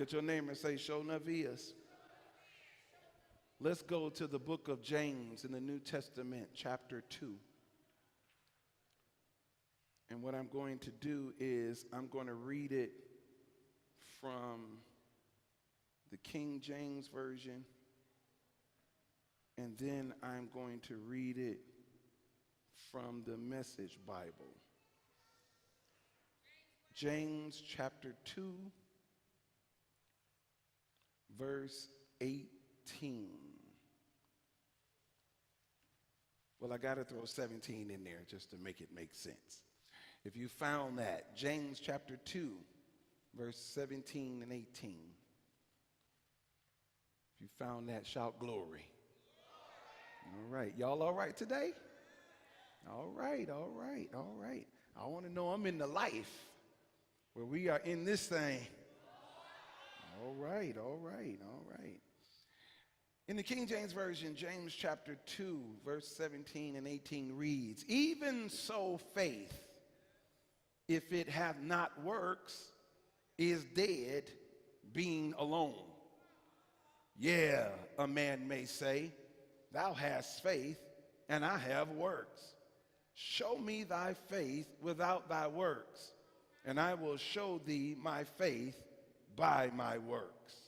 at your neighbor and say, "Show enough is." Let's go to the book of James in the New Testament, chapter 2. And what I'm going to do is I'm going to read it from the King James Version, and then I'm going to read it from the Message Bible. James chapter 2, verse 18. Well, I got to throw 17 in there just to make it make sense. If you found that, James chapter 2, verse 17 and 18. If you found that, shout glory. All right. Y'all all right today? All right, all right, all right. I want to know I'm in the life where we are in this thing. All right, all right, all right. In the King James Version, James chapter 2, verse 17 and 18 reads, "Even so faith, if it hath not works, is dead, being alone. Yeah, a man may say, thou hast faith, and I have works. Show me thy faith without thy works, and I will show thee my faith by my works."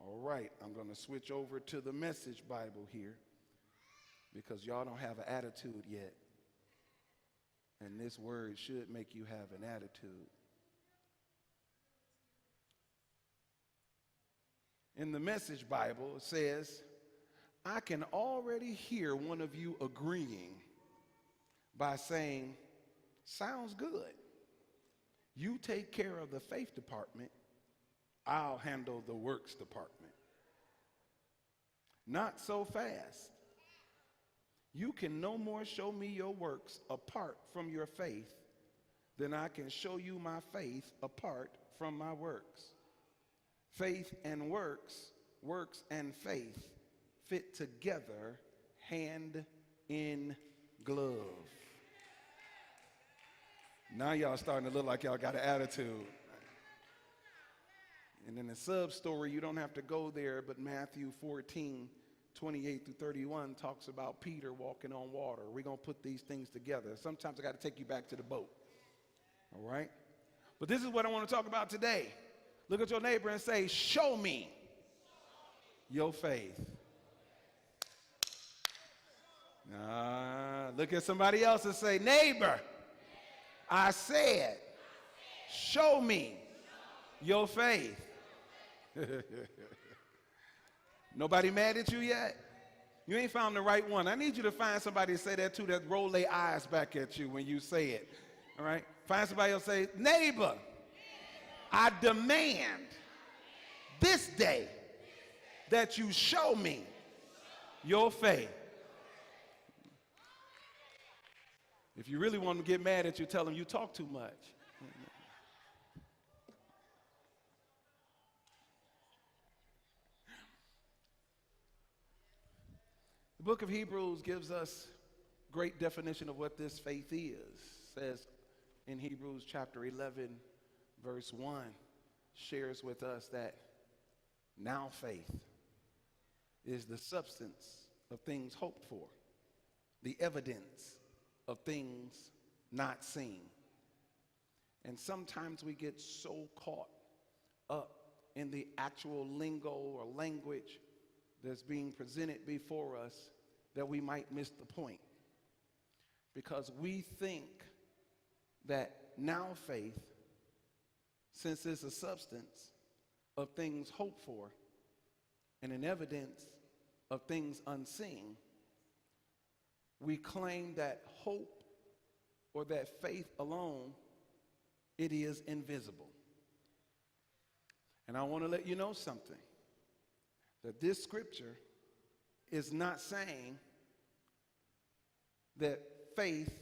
All right, I'm going to switch over to the Message Bible here because y'all don't have an attitude yet. And this word should make you have an attitude. In the Message Bible, it says, "I can already hear one of you agreeing by saying, 'Sounds good. You take care of the faith department, I'll handle the works department.' Not so fast. You can no more show me your works apart from your faith than I can show you my faith apart from my works. Faith and works, works and faith fit together hand in glove." Now y'all starting to look like y'all got an attitude. And in the sub-story, you don't have to go there, but Matthew 14, 28 through 31 talks about Peter walking on water. We're going to put these things together. Sometimes I got to take you back to the boat. All right? But this is what I want to talk about today. Look at your neighbor and say, "Show me your faith." Look at somebody else and say, "Neighbor, I said, show me your faith." Nobody mad at you yet? You ain't found the right one. I need you to find somebody to say that too, that roll their eyes back at you when you say it. All right? Find somebody else say, "Neighbor, I demand this day that you show me your faith." If you really want them to get mad at you, tell them you talk too much. The book of Hebrews gives us great definition of what this faith is. It says in Hebrews chapter 11, verse 1, shares with us that now faith is the substance of things hoped for, the evidence of things not seen. And sometimes we get so caught up in the actual lingo or language that's being presented before us that we might miss the point. Because we think that now faith, since it's a substance of things hoped for and an evidence of things unseen, we claim that hope or that faith alone, it is invisible. And I want to let you know something, that this scripture is not saying that faith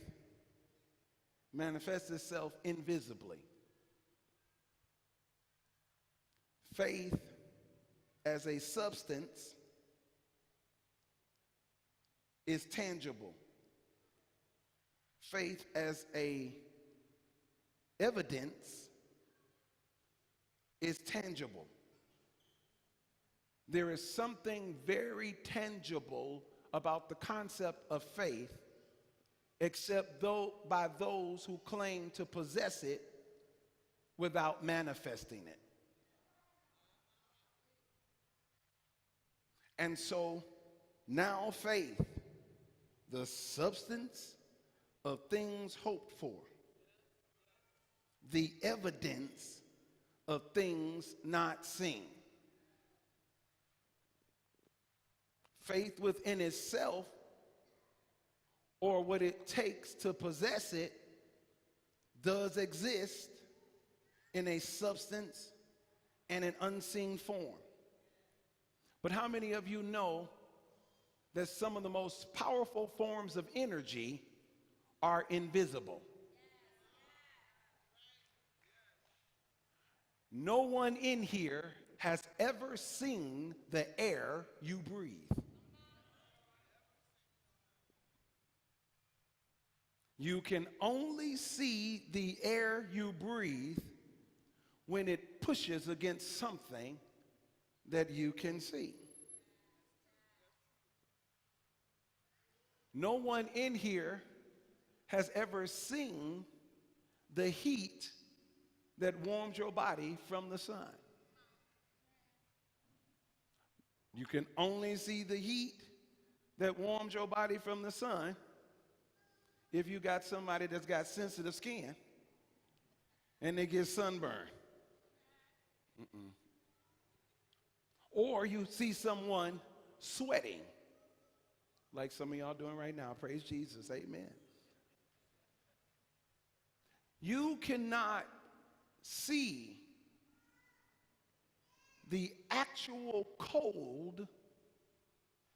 manifests itself invisibly. Faith as a substance is tangible. Faith as a evidence is tangible. There is something very tangible about the concept of faith, except though by those who claim to possess it without manifesting it. And so now faith, the substance of things hoped for, the evidence of things not seen. Faith within itself, or what it takes to possess it, does exist in a substance and an unseen form. But how many of you know that some of the most powerful forms of energy are invisible? No one in here has ever seen the air you breathe. You can only see the air you breathe when it pushes against something that you can see. No one in here has ever seen the heat that warms your body from the sun. You can only see the heat that warms your body from the sun if you got somebody that's got sensitive skin and they get sunburned. Or you see someone sweating, like some of y'all doing right now. Praise Jesus, amen. You cannot see the actual cold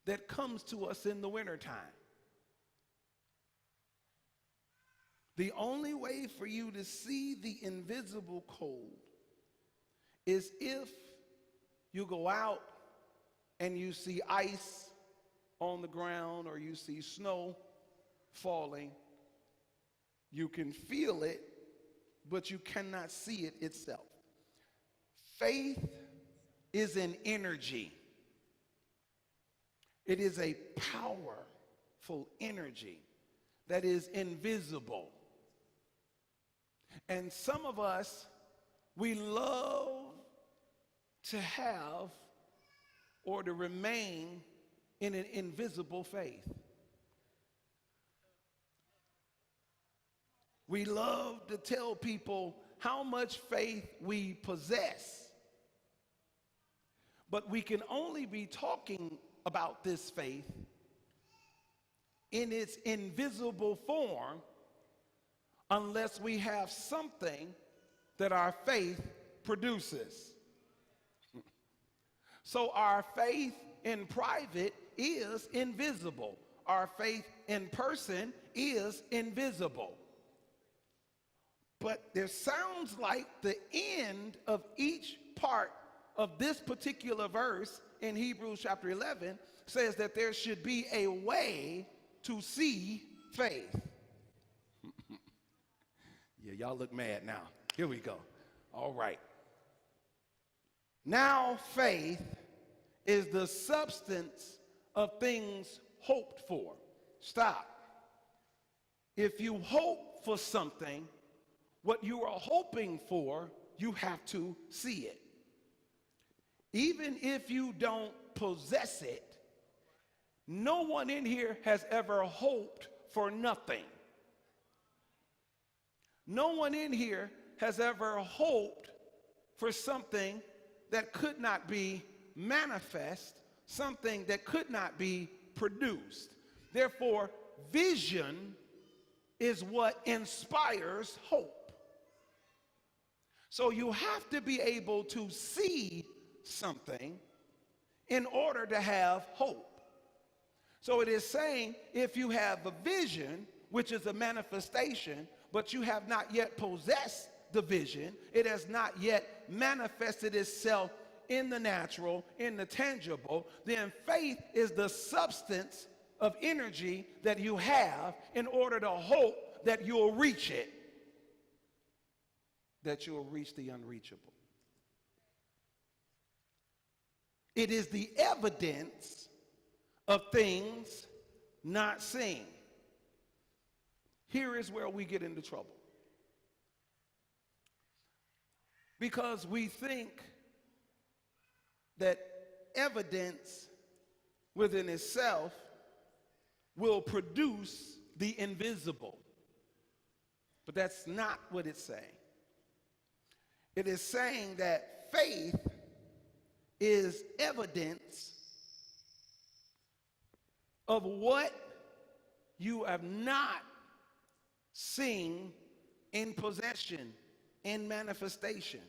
that comes to us in the wintertime. The only way for you to see the invisible cold is if you go out and you see ice on the ground or you see snow falling. You can feel it, but you cannot see it itself. Faith is an energy. It is a powerful energy that is invisible. And some of us, we love to have or to remain in an invisible faith. We love to tell people how much faith we possess. But we can only be talking about this faith in its invisible form unless we have something that our faith produces. So our faith in private is invisible. Our faith in person is invisible. But there sounds like the end of each part of this particular verse in Hebrews chapter 11 says that there should be a way to see faith. Yeah, y'all look mad now. Here we go. All right. Now faith is the substance of things hoped for. Stop. If you hope for something, what you are hoping for, you have to see it. Even if you don't possess it, no one in here has ever hoped for nothing. No one in here has ever hoped for something that could not be manifest, something that could not be produced. Therefore, vision is what inspires hope. So you have to be able to see something in order to have hope. So it is saying if you have a vision, which is a manifestation, but you have not yet possessed the vision, it has not yet manifested itself in the natural, in the tangible, then faith is the substance of energy that you have in order to hope that you'll reach it, that you'll reach the unreachable. It is the evidence of things not seen. Here is where we get into trouble. Because we think that evidence within itself will produce the invisible. But that's not what it's saying. It is saying that faith is evidence of what you have not seen in possession, in manifestation.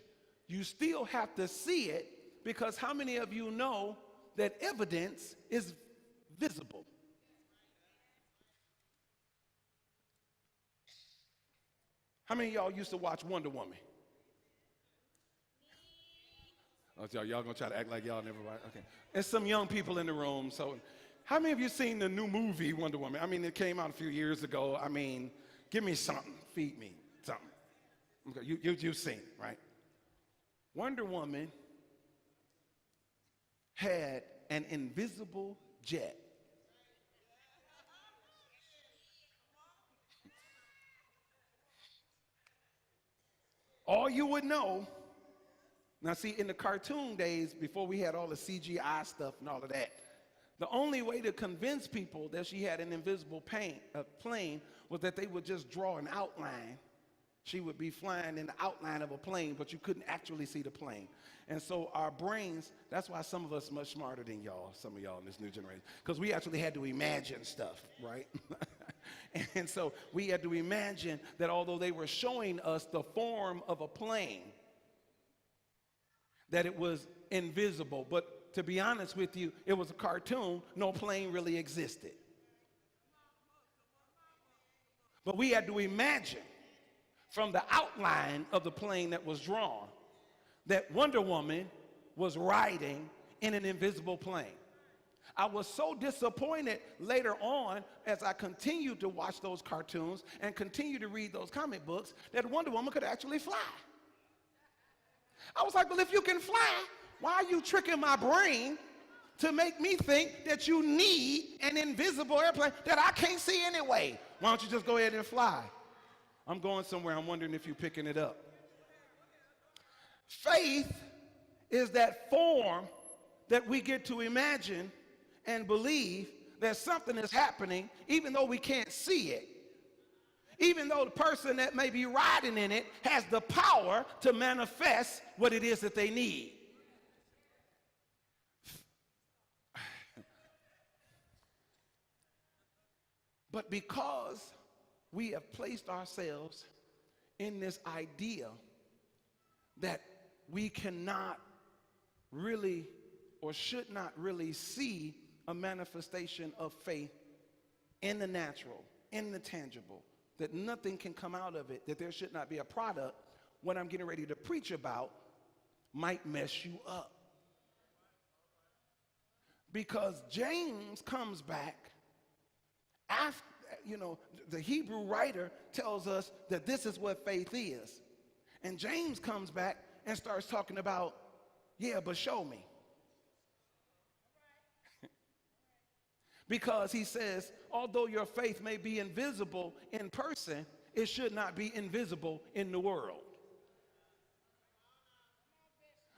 You still have to see it, because how many of you know that evidence is visible? How many of y'all used to watch Wonder Woman? Oh, y'all gonna try to act like y'all never watched? Okay. There's some young people in the room. So how many of you seen the new movie Wonder Woman? I mean, it came out a few years ago. I mean, give me something. Feed me something. Okay, you've seen it, right? Wonder Woman had an invisible jet. All you would know, now see, in the cartoon days, before we had all the CGI stuff and all of that, the only way to convince people that she had an invisible plane was that they would just draw an outline. She would be flying in the outline of a plane, but you couldn't actually see the plane. And so our brains, that's why some of us are much smarter than y'all, some of y'all in this new generation, because we actually had to imagine stuff, right? And so we had to imagine that although they were showing us the form of a plane, that it was invisible. But to be honest with you, it was a cartoon. No plane really existed. But we had to imagine from the outline of the plane that was drawn that Wonder Woman was riding in an invisible plane. I was so disappointed later on as I continued to watch those cartoons and continue to read those comic books that Wonder Woman could actually fly. I was like, well, if you can fly, why are you tricking my brain to make me think that you need an invisible airplane that I can't see anyway? Why don't you just go ahead and fly? I'm going somewhere. I'm wondering if you're picking it up. Faith is that form that we get to imagine and believe that something is happening even though we can't see it. Even though the person that may be riding in it has the power to manifest what it is that they need. But because we have placed ourselves in this idea that we cannot really or should not really see a manifestation of faith in the natural, in the tangible, that nothing can come out of it, that there should not be a product, what I'm getting ready to preach about might mess you up. Because James comes back after, the Hebrew writer tells us that this is what faith is. And James comes back and starts talking about, yeah, but show me. Because he says, although your faith may be invisible in person, it should not be invisible in the world.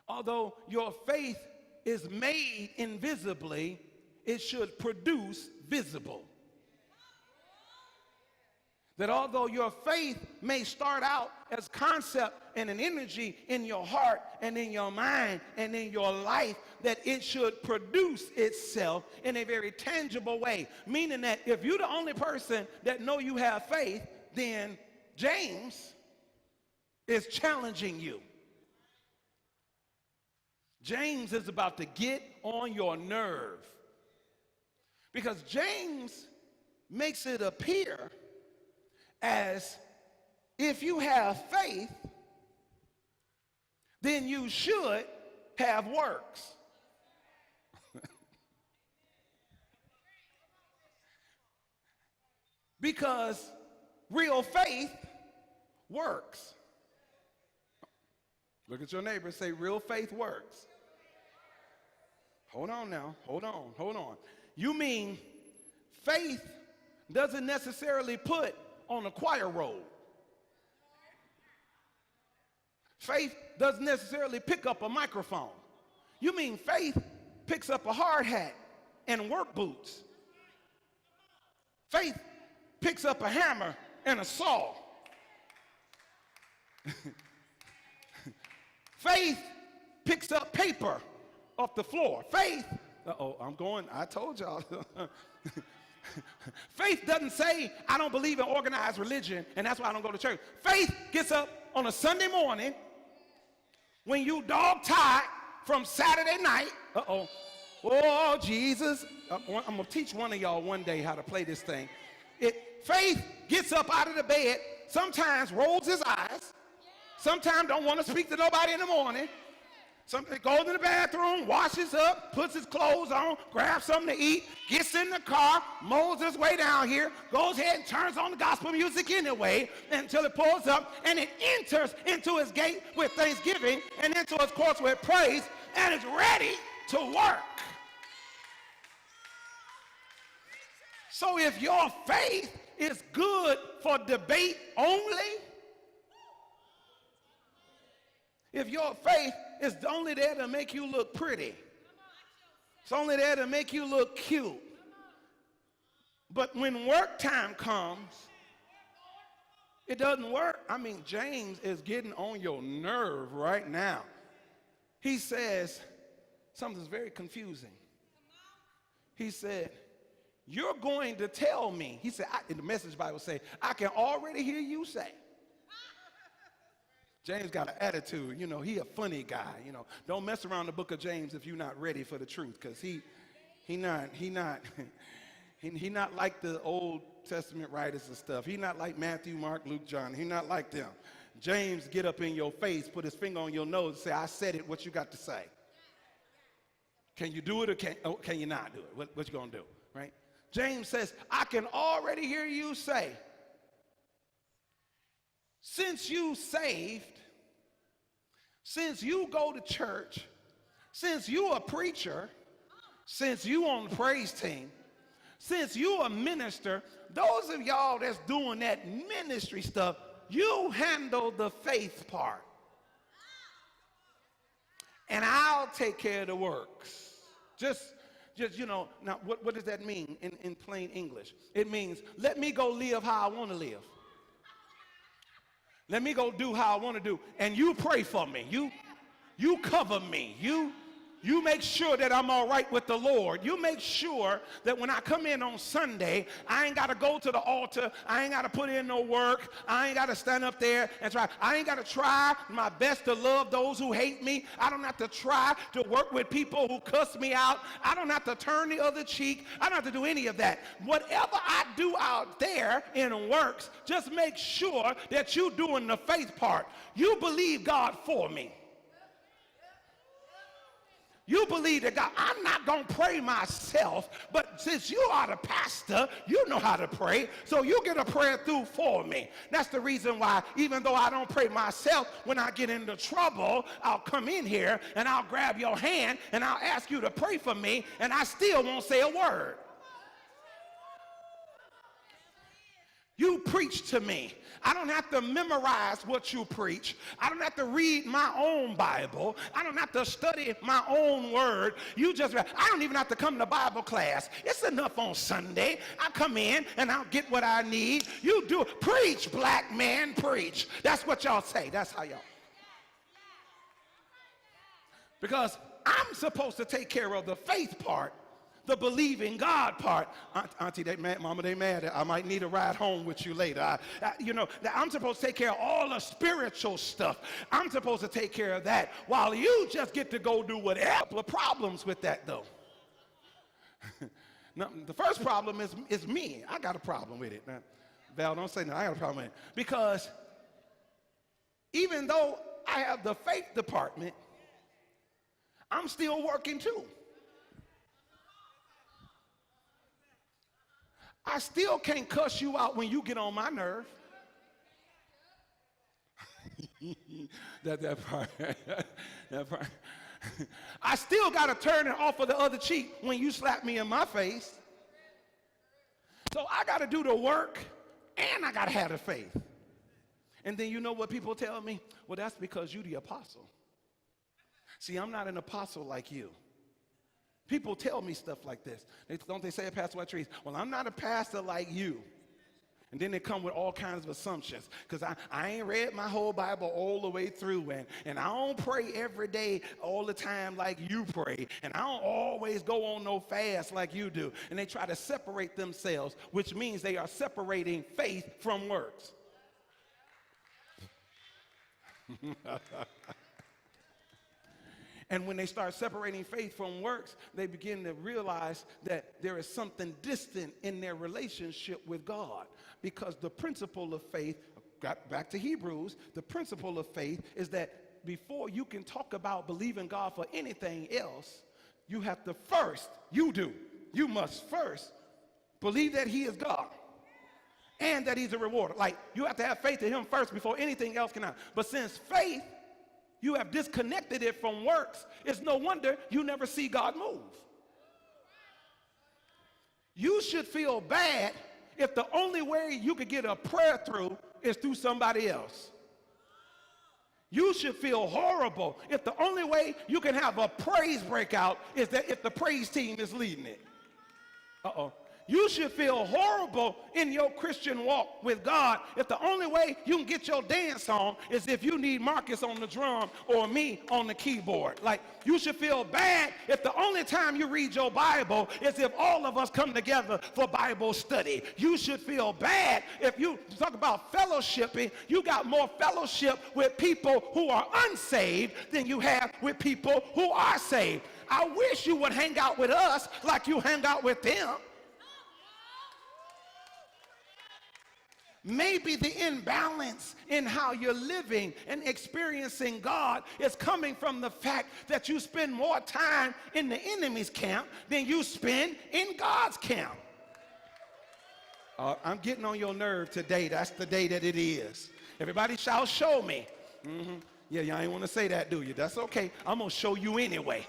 Although your faith is made invisibly, it should produce visible. That although your faith may start out as concept and an energy in your heart and in your mind and in your life, that it should produce itself in a very tangible way. Meaning that if you're the only person that know you have faith, then James is challenging you. James is about to get on your nerve. Because James makes it appear as if you have faith, then you should have works. Because real faith works. Look at your neighbor and say, real faith works. Hold on now. Hold on. You mean faith doesn't necessarily put on a choir robe. Faith doesn't necessarily pick up a microphone. You mean faith picks up a hard hat and work boots. Faith picks up a hammer and a saw. Faith picks up paper off the floor. Faith, I told y'all. Faith doesn't say, I don't believe in organized religion, and that's why I don't go to church. Faith gets up on a Sunday morning when you dog-tired from Saturday night. Oh, Jesus. I'm going to teach one of y'all one day how to play this thing. Faith gets up out of the bed, sometimes rolls his eyes, sometimes don't want to speak to nobody in the morning. Sometimes goes in the bathroom, washes up, puts his clothes on, grabs something to eat, gets in the car, mows his way down here, goes ahead and turns on the gospel music anyway until it pulls up, and it enters into his gate with thanksgiving and into his courts with praise, and is ready to work. So if your faith is good for debate only, if your faith is only there to make you look pretty, it's only there to make you look cute, but when work time comes, it doesn't work. I mean, James is getting on your nerve right now. He says something's very confusing. He said, you're going to tell me, he said, in the Message Bible say, I can already hear you say. James got an attitude, he a funny guy, Don't mess around the book of James if you're not ready for the truth, because he not like the Old Testament writers and stuff. He not like Matthew, Mark, Luke, John. He not like them. James get up in your face, put his finger on your nose and say, I said it, what you got to say? Can you do it or can you not do it? What you gonna do, right? James says, I can already hear you say, since you saved, since you go to church, since you a preacher, since you on the praise team, since you a minister, those of y'all that's doing that ministry stuff, you handle the faith part. And I'll take care of the works. Just now what does that mean in plain English? It means let me go live how I want to live. Let me go do how I want to do. And you pray for me. You cover me. You make sure that I'm all right with the Lord. You make sure that when I come in on Sunday, I ain't got to go to the altar. I ain't got to put in no work. I ain't got to stand up there and try. I ain't got to try my best to love those who hate me. I don't have to try to work with people who cuss me out. I don't have to turn the other cheek. I don't have to do any of that. Whatever I do out there in works, just make sure that you're doing the faith part. You believe God for me. You believe that God, I'm not going to pray myself, but since you are the pastor, you know how to pray, so you get a prayer through for me. That's the reason why, even though I don't pray myself, when I get into trouble, I'll come in here and I'll grab your hand and I'll ask you to pray for me, and I still won't say a word. You preach to me. I don't have to memorize what you preach. I don't have to read my own Bible. I don't have to study my own word. I don't even have to come to Bible class. It's enough on Sunday. I come in and I'll get what I need. You do. Preach, black man, preach. That's what y'all say. That's how y'all. Because I'm supposed to take care of the faith part, the believing God part. Auntie, they mad. Mama, they mad. I might need a ride home with you later. I'm supposed to take care of all the spiritual stuff. I'm supposed to take care of that, while you just get to go do whatever. Problems with that, though. Now, the first problem is me. I got a problem with it. Now, Val, don't say no. I got a problem with it. Because even though I have the faith department, I'm still working too. I still can't cuss you out when you get on my nerve. that part. I still got to turn it off of the other cheek when you slap me in my face. So I got to do the work and I got to have the faith. And then you know what people tell me? Well, that's because you're the apostle. See, I'm not an apostle like you. People tell me stuff like this. Don't they say it, Pastor Watrice? Well, I'm not a pastor like you. And then they come with all kinds of assumptions. Because I ain't read my whole Bible all the way through. And I don't pray every day all the time like you pray. And I don't always go on no fast like you do. And they try to separate themselves, which means they are separating faith from works. And when they start separating faith from works, they begin to realize that there is something distant in their relationship with God. Because the principle of faith, got back to Hebrews, the principle of faith is that before you can talk about believing God for anything else, you have to first, you must first believe that he is God and that he's a rewarder. Like, you have to have faith in him first before anything else can happen. But since faith, you have disconnected it from works, it's no wonder you never see God move. You should feel bad if the only way you could get a prayer through is through somebody else. You should feel horrible if the only way you can have a praise breakout is that if the praise team is leading it. You should feel horrible in your Christian walk with God if the only way you can get your dance on is if you need Marcus on the drum or me on the keyboard. Like, you should feel bad if the only time you read your Bible is if all of us come together for Bible study. You should feel bad if you talk about fellowshipping, you got more fellowship with people who are unsaved than you have with people who are saved. I wish you would hang out with us like you hang out with them. Maybe the imbalance in how you're living and experiencing God is coming from the fact that you spend more time in the enemy's camp than you spend in God's camp. I'm getting on your nerve today. That's the day that it is. Everybody shout, show me. Yeah, y'all ain't want to say that, do you? That's okay. I'm going to show you anyway.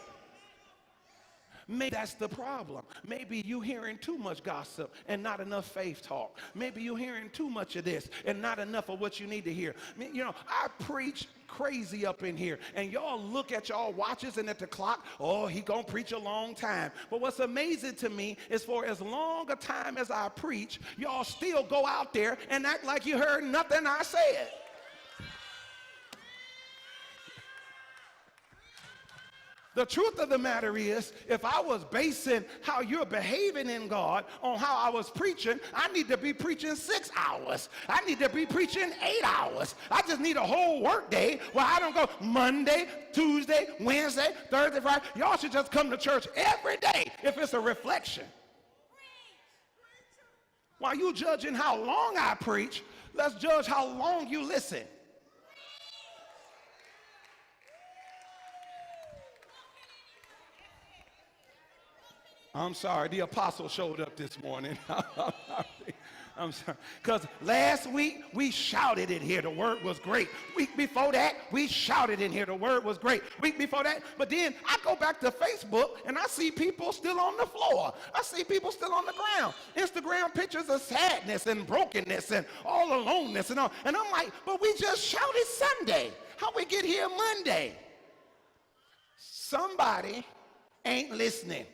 Maybe that's the problem. Maybe you're hearing too much gossip and not enough faith talk. Maybe you're hearing too much of this and not enough of what you need to hear. I preach crazy up in here, and y'all look at y'all watches and at the clock, oh, he gonna preach a long time. But what's amazing to me is for as long a time as I preach, y'all still go out there and act like you heard nothing I said. The truth of the matter is, if I was basing how you're behaving in God on how I was preaching, I need to be preaching 6 hours. I need to be preaching 8 hours. I just need a whole work day where I don't go Monday, Tuesday, Wednesday, Thursday, Friday. Y'all should just come to church every day if it's a reflection. While you judging how long I preach, let's judge how long you listen. I'm sorry, the apostle showed up this morning. I'm sorry. Because last week, we shouted in here. The word was great. Week before that, we shouted in here. The word was great. Week before that. But then I go back to Facebook, and I see people still on the floor. I see people still on the ground. Instagram pictures of sadness and brokenness and all aloneness and all. And I'm like, but we just shouted Sunday. How we get here Monday? Somebody ain't listening.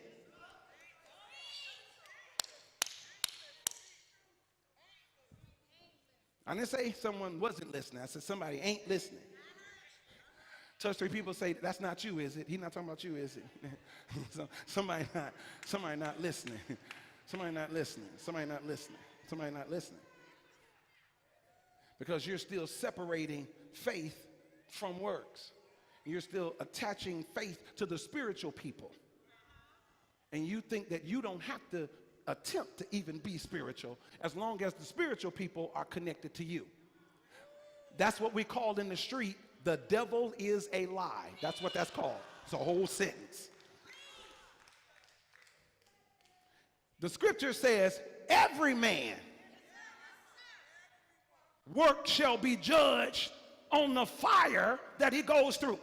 I didn't say someone wasn't listening. I said somebody ain't listening. Touch 3 people say, that's not you, is it? He's not talking about you, is it? So, somebody not listening. Somebody not listening. Somebody not listening. Somebody not listening. Because you're still separating faith from works. You're still attaching faith to the spiritual people. And you think that you don't have to attempt to even be spiritual as long as the spiritual people are connected to you. That's what we call in the street, the devil is a lie. That's what that's called. It's a whole sentence. The scripture says, every man work shall be judged on the fire that he goes through.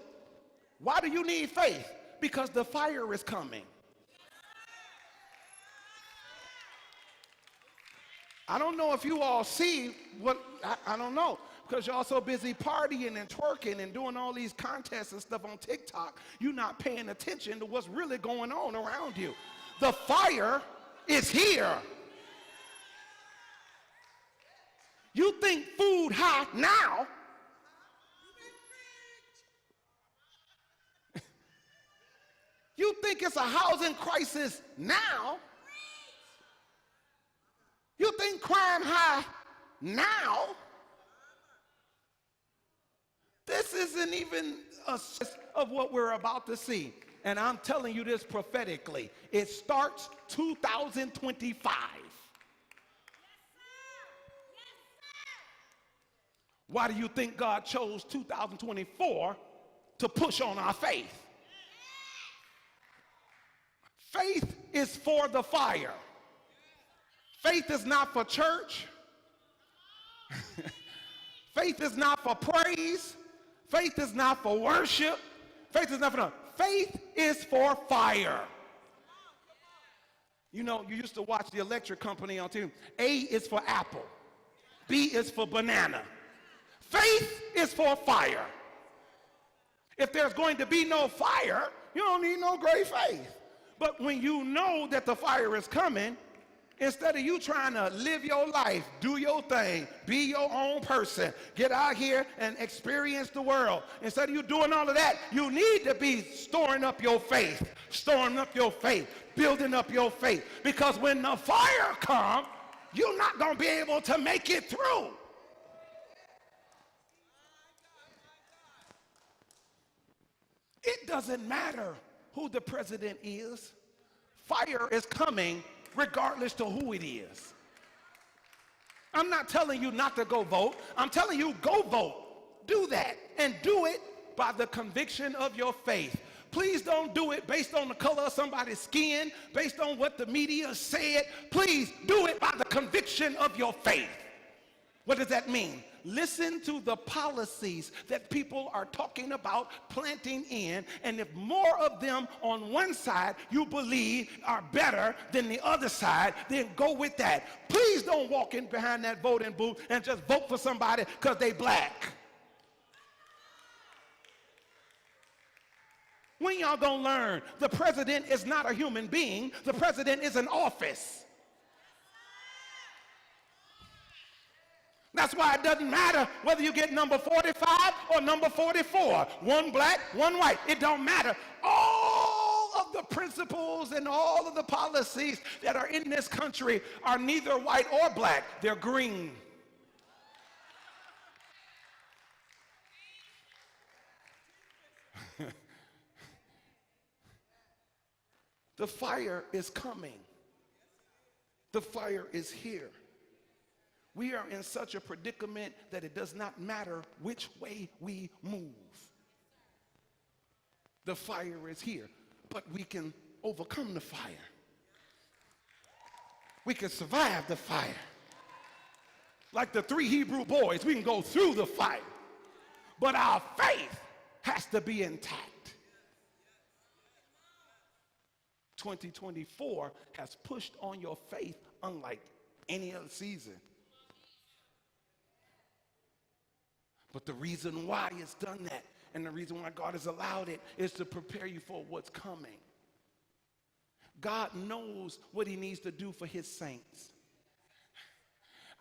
Why do you need faith? Because the fire is coming. I don't know if you all see what, I don't know, because y'all so busy partying and twerking and doing all these contests and stuff on TikTok, you're not paying attention to what's really going on around you. The fire is here. You think food hot now. You think it's a housing crisis now. You think crime high now. This isn't even a sense of what we're about to see. And I'm telling you this prophetically. It starts 2025. Why do you think God chose 2024 to push on our faith? Faith is for the fire. Faith is not for church. Faith is not for praise. Faith is not for worship. Faith is not for faith is for fire. You know, you used to watch the electric company on TV. A is for apple. B is for banana. Faith is for fire. If there's going to be no fire, you don't need no great faith. But when you know that the fire is coming, instead of you trying to live your life, do your thing, be your own person, get out here and experience the world. Instead of you doing all of that, you need to be storing up your faith, building up your faith. Because when the fire comes, you're not going to be able to make it through. It doesn't matter who the president is. Fire is coming regardless to who it is. I'm not telling you not to go vote. I'm telling you go vote. Do that, and do it by the conviction of your faith. Please don't do it based on the color of somebody's skin, based on what the media said. Please do it by the conviction of your faith. What does that mean? Listen to the policies that people are talking about planting in, and if more of them on one side you believe are better than the other side, then go with that. Please don't walk in behind that voting booth and just vote for somebody because they black. When y'all gonna learn? The president is not a human being. The president is an office. That's why it doesn't matter whether you get number 45 or number 44. One black, one white. It don't matter. All of the principles and all of the policies that are in this country are neither white or black. They're green. The fire is coming. The fire is here. We are in such a predicament that it does not matter which way we move. The fire is here, but we can overcome the fire. We can survive the fire. Like the 3 Hebrew boys, we can go through the fire, but our faith has to be intact. 2024 has pushed on your faith unlike any other season. But the reason why it's done that, and the reason why God has allowed it, is to prepare you for what's coming. God knows what he needs to do for his saints.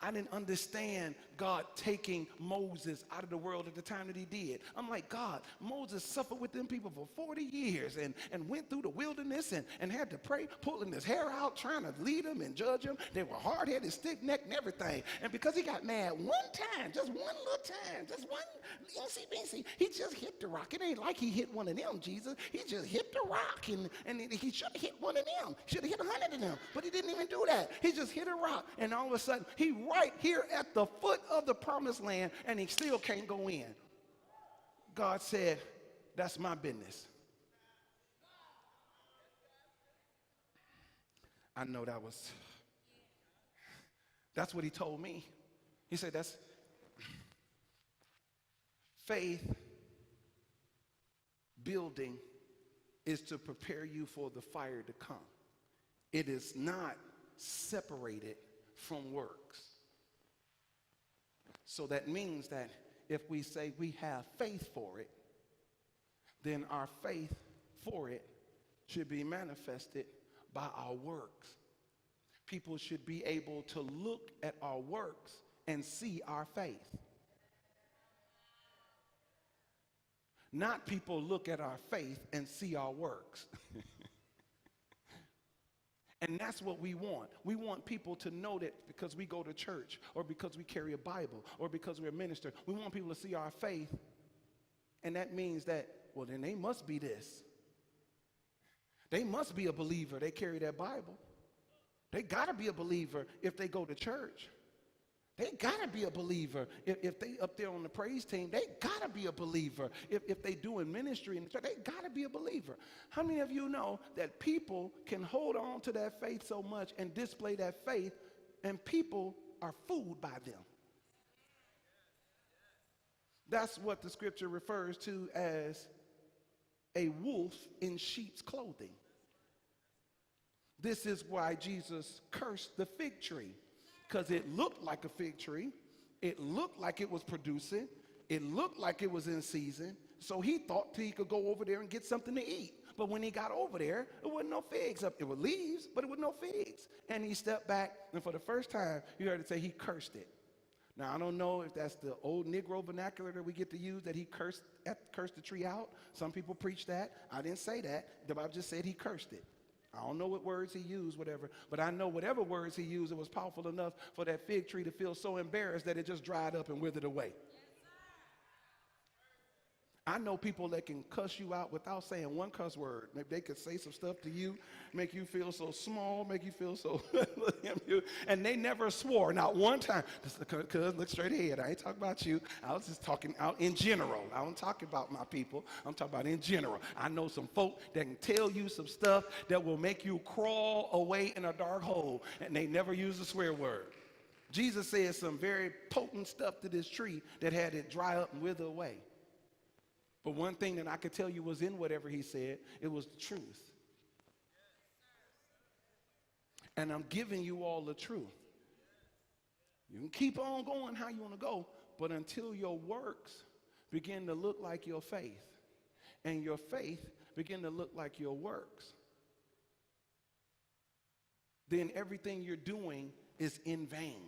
I didn't understand God taking Moses out of the world at the time that he did. I'm like, God, Moses suffered with them people for 40 years and went through the wilderness and had to pray, pulling his hair out, trying to lead them and judge them. They were hard-headed, stiff-necked and everything. And because he got mad one time, just one little time, just one eensy-beensy, he just hit the rock. It ain't like he hit one of them, Jesus. He just hit the rock, and he should have hit one of them. Should have hit 100 of them, but he didn't even do that. He just hit a rock, and all of a sudden, he right here at the foot of the promised land, and he still can't go in. God said, that's my business. I know that's what he told me. He said, that's faith building is to prepare you for the fire to come. It is not separated from works. So that means that if we say we have faith for it, then our faith for it should be manifested by our works. People should be able to look at our works and see our faith. Not people look at our faith and see our works. And that's what we want. We want people to know that because we go to church, or because we carry a Bible, or because we're a minister, we want people to see our faith. And that means that, well, then they must be this. They must be a believer. They carry that Bible. They got to be a believer if they go to church. They got to be a believer. If they up there on the praise team, they got to be a believer. If they do in ministry in the church, they got to be a believer. How many of you know that people can hold on to that faith so much and display that faith, and people are fooled by them? That's what the scripture refers to as a wolf in sheep's clothing. This is why Jesus cursed the fig tree. Because it looked like a fig tree. It looked like it was producing. It looked like it was in season. So he thought he could go over there and get something to eat. But when he got over there, there wasn't no figs up. It was leaves, but it was no figs. And he stepped back, and for the first time, you heard it say he cursed it. Now, I don't know if that's the old Negro vernacular that we get to use, that he cursed the tree out. Some people preach that. I didn't say that. The Bible just said he cursed it. I don't know what words he used, whatever, but I know whatever words he used, it was powerful enough for that fig tree to feel so embarrassed that it just dried up and withered away. I know people that can cuss you out without saying one cuss word. Maybe they could say some stuff to you, make you feel so small, make you feel so, and they never swore, not one time. Cuz, look straight ahead. I ain't talking about you. I was just talking out in general. I don't talk about my people. I'm talking about in general. I know some folk that can tell you some stuff that will make you crawl away in a dark hole, and they never use a swear word. Jesus said some very potent stuff to this tree that had it dry up and wither away. But one thing that I could tell you was in whatever he said, it was the truth. And I'm giving you all the truth. You can keep on going how you want to go, but until your works begin to look like your faith, and your faith begin to look like your works, then everything you're doing is in vain.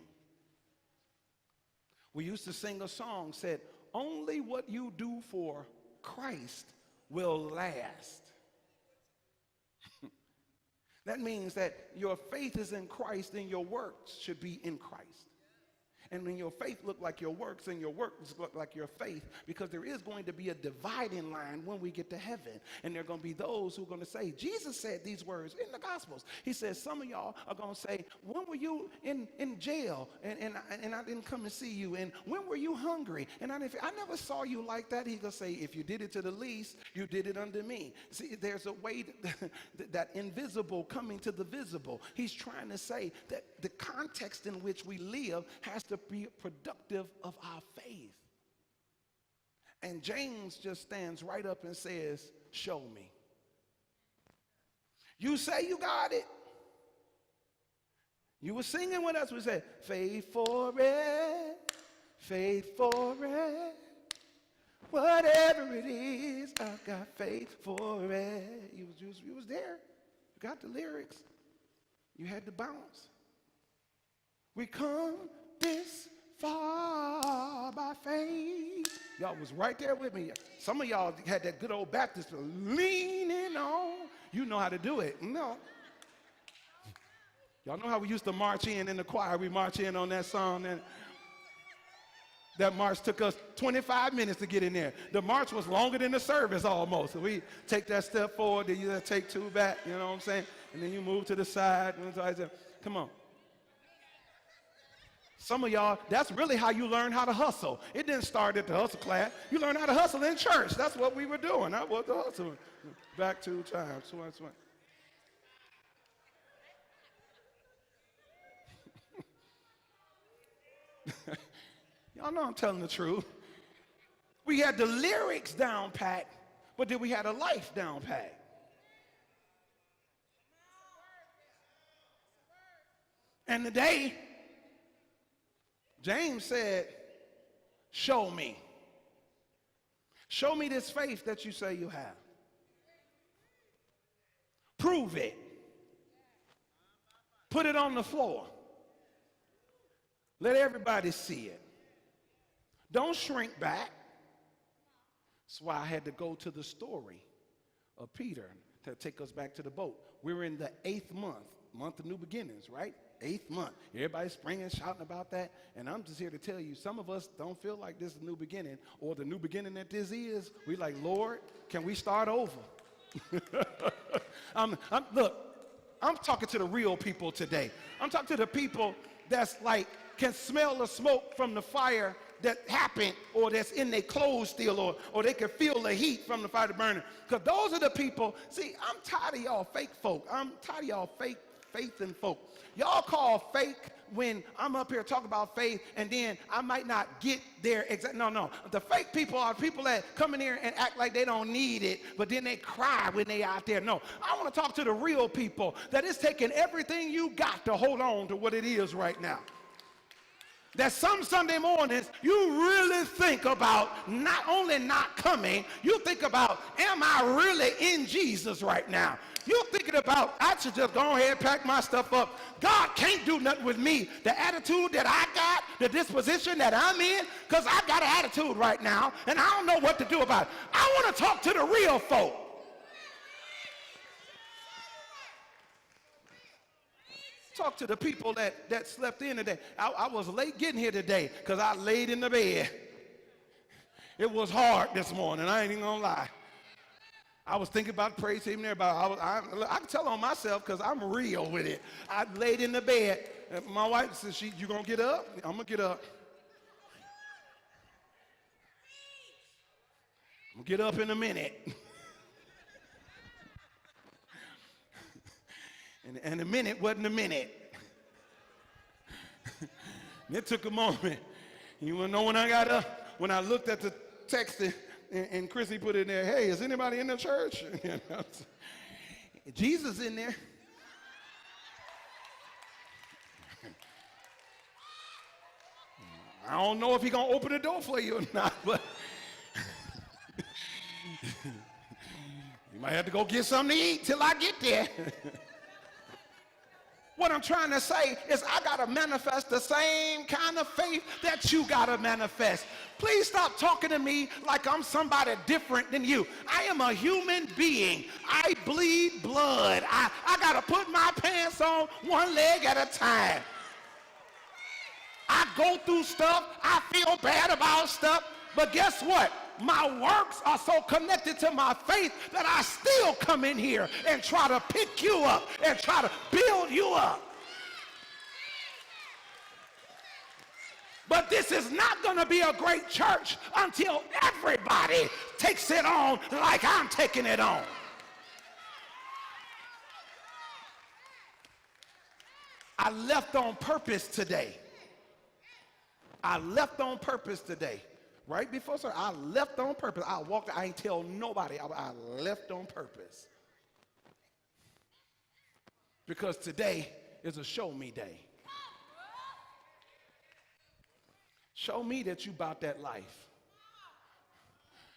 We used to sing a song, said, only what you do for Christ will last. That means that your faith is in Christ, and your works should be in Christ. And when your faith look like your works, and your works look like your faith, because there is going to be a dividing line when we get to heaven. And there are going to be those who are going to say, Jesus said these words in the Gospels. He says, some of y'all are going to say, when were you in jail? And I didn't come and see you. And when were you hungry? And I never saw you like that. He's going to say, if you did it to the least, you did it unto me. See, there's a way that invisible coming to the visible. He's trying to say that the context in which we live has to be productive of our faith. And James just stands right up and says, show me. You say you got it. You were singing with us. We said, faith for it, faith for it. Whatever it is, I've got faith for it. You was there. You got the lyrics. You had to bounce. We come this far by faith. Y'all was right there with me. Some of y'all had that good old Baptist leaning on. You know how to do it. No. Y'all know how we used to march in the choir. We march in on that song. And that march took us 25 minutes to get in there. The march was longer than the service almost. So we take that step forward, then you take two back, you know what I'm saying? And then you move to the side. Come on. Some of y'all, that's really how you learn how to hustle. It didn't start at the hustle class. You learn how to hustle in church. That's what we were doing. That was the hustle. Back 2 times. Swing. Y'all know I'm telling the truth. We had the lyrics down pat, but did we have a life down pat? And today, James said, show me. Show me this faith that you say you have. Prove it. Put it on the floor. Let everybody see it. Don't shrink back. That's why I had to go to the story of Peter to take us back to the boat. We're in the 8th month of new beginnings, right? 8th month. Everybody's springing, shouting about that. And I'm just here to tell you, some of us don't feel like this is a new beginning, or the new beginning that this is. We like, Lord, can we start over? Look, I'm talking to the real people today. I'm talking to the people that's like, can smell the smoke from the fire that happened, or that's in their clothes still, or they can feel the heat from the fire burning. Because those are the people, see, I'm tired of y'all fake folk. I'm tired of y'all fake faith and folk. Y'all call fake when I'm up here talking about faith, and then I might not get there exactly. No. The fake people are people that come in here and act like they don't need it, but then they cry when they out there. No, I want to talk to the real people that is taking everything you got to hold on to what it is right now. That some Sunday mornings you really think about not only not coming, you think about, am I really in Jesus right now? You're thinking about, I should just go ahead and pack my stuff up. God can't do nothing with me. The attitude that I got, the disposition that I'm in, because I got an attitude right now, and I don't know what to do about it. I want to talk to the real folk. Talk to the people that slept in today. I was late getting here today because I laid in the bed. It was hard this morning, I ain't even gonna lie. I was thinking about praise team there, I can tell on myself because I'm real with it. I laid in the bed, and my wife said, you gonna get up? I'm gonna get up. I'm gonna get up in a minute. And a minute wasn't a minute. It took a moment. You want to know when I got up? When I looked at the text and Chrissy put in there, hey, is anybody in the church? Jesus in there. I don't know if he's going to open the door for you or not, but you might have to go get something to eat till I get there. What I'm trying to say is I got to manifest the same kind of faith that you got to manifest. Please stop talking to me like I'm somebody different than you. I am a human being. I bleed blood. I got to put my pants on one leg at a time. I go through stuff. I feel bad about stuff. But guess what? My works are so connected to my faith that I still come in here and try to pick you up and try to build you up. But this is not going to be a great church until everybody takes it on like I'm taking it on. I left on purpose today. Right before service, I left on purpose. I walked, I ain't tell nobody. I left on purpose. Because today is a show me day. Show me that you about that life.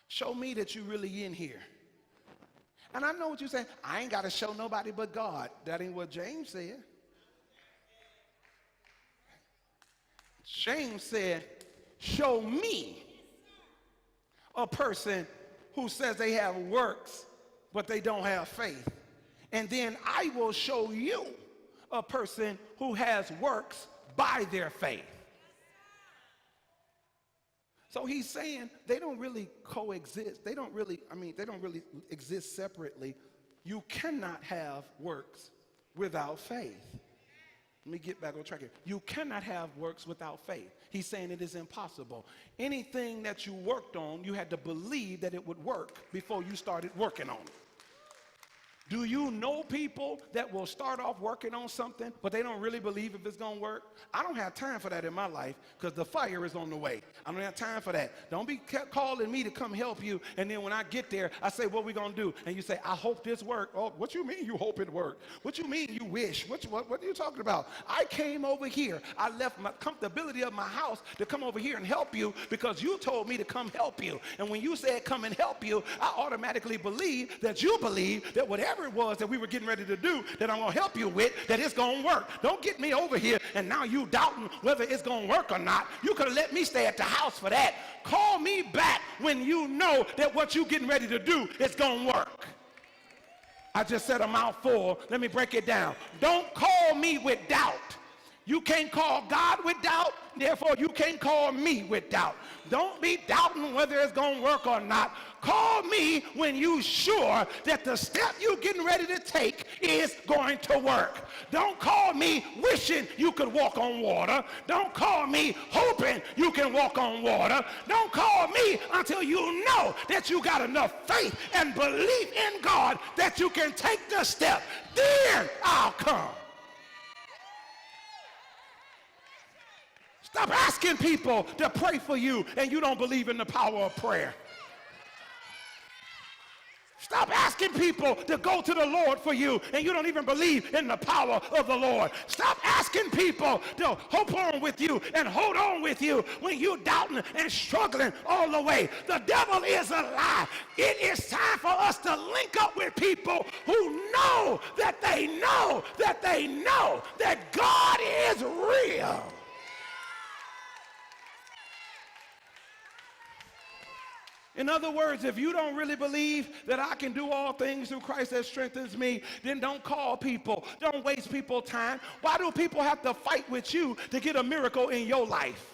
Show me that you really in here. And I know what you're saying. I ain't got to show nobody but God. That ain't what James said. James said, show me a person who says they have works, but they don't have faith. And then I will show you a person who has works by their faith. So he's saying they don't really coexist. They don't really exist separately. You cannot have works without faith. Let me get back on track here. You cannot have works without faith. He's saying it is impossible. Anything that you worked on, you had to believe that it would work before you started working on it. Do you know people that will start off working on something, but they don't really believe if it's going to work? I don't have time for that in my life because the fire is on the way. I don't have time for that. Don't be calling me to come help you, and then when I get there, I say, what we going to do? And you say, I hope this works. Oh, what you mean you hope it works? What you mean you wish? What are you talking about? I came over here. I left my comfortability of my house to come over here and help you because you told me to come help you. And when you said come and help you, I automatically believe that you believe that whatever it was that we were getting ready to do that I'm going to help you with, that it's going to work. Don't get me over here and now you doubting whether it's going to work or not. You could have let me stay at the house for that. Call me back when you know that what you're getting ready to do is going to work. I just said a mouthful. Let me break it down. Don't call me with doubt. You can't call God with doubt, therefore you can't call me with doubt. Don't be doubting whether it's going to work or not. Call me when you're sure that the step you're getting ready to take is going to work. Don't call me wishing you could walk on water. Don't call me hoping you can walk on water. Don't call me until you know that you got enough faith and belief in God that you can take the step. Then I'll come. Stop asking people to pray for you and you don't believe in the power of prayer. Stop asking people to go to the Lord for you and you don't even believe in the power of the Lord. Stop asking people to hope on with you and hold on with you when you're doubting and struggling all the way. The devil is a lie. It is time for us to link up with people who know that they know that they know that God is real. In other words, if you don't really believe that I can do all things through Christ that strengthens me, then don't call people. Don't waste people's time. Why do people have to fight with you to get a miracle in your life?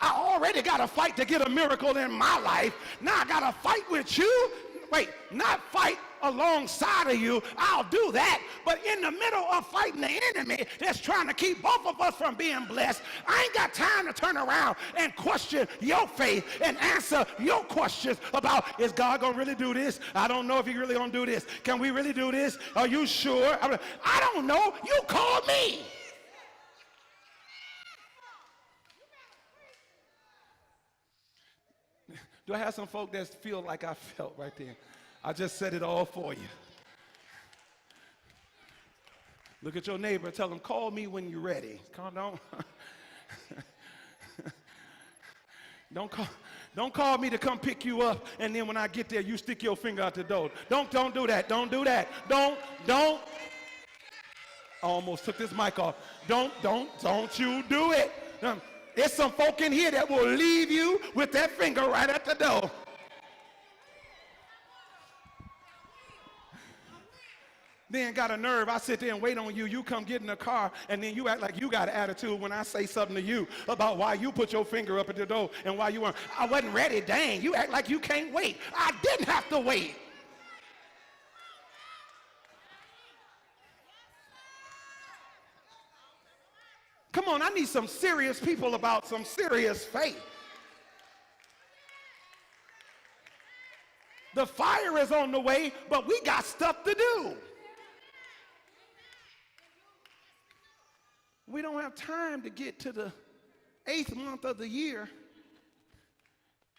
I already got to fight to get a miracle in my life. Now I got to fight with you? Wait, not fight alongside of you. I'll do that. But in the middle of fighting the enemy that's trying to keep both of us from being blessed, I ain't got time to turn around and question your faith and answer your questions about, is God going to really do this? I don't know if he really going to do this. Can we really do this? Are you sure? I don't know. You called me. Do I have some folk that feel like I felt right there? I just said it all for you. Look at your neighbor. Tell him, call me when you're ready. Calm down. Don't call me to come pick you up, and then when I get there, you stick your finger out the door. Don't do that. Don't do that. Don't. I almost took this mic off. Don't you do it. There's some folk in here that will leave you with that finger right at the door. Then got a nerve. I sit there and wait on you. You come get in the car, and then you act like you got an attitude when I say something to you about why you put your finger up at the door and why you weren't. I wasn't ready. Dang, you act like you can't wait. I didn't have to wait. Come on, I need some serious people about some serious faith. The fire is on the way, but we got stuff to do. We don't have time to get to the 8th month of the year,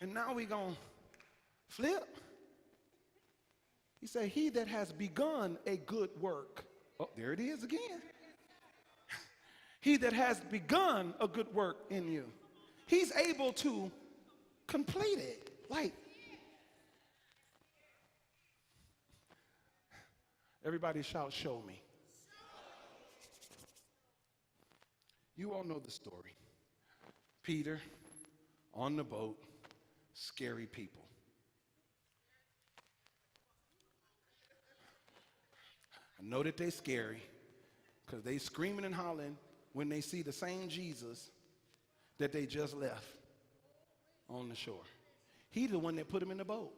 and now we're going to flip. He said, he that has begun a good work. Oh, there it is again. He that has begun a good work in you, he's able to complete it. Like, everybody shout, show me. You all know the story. Peter on the boat, scary people. I know that they're scary because they screaming and hollering when they see the same Jesus that they just left on the shore. He the one that put him in the boat.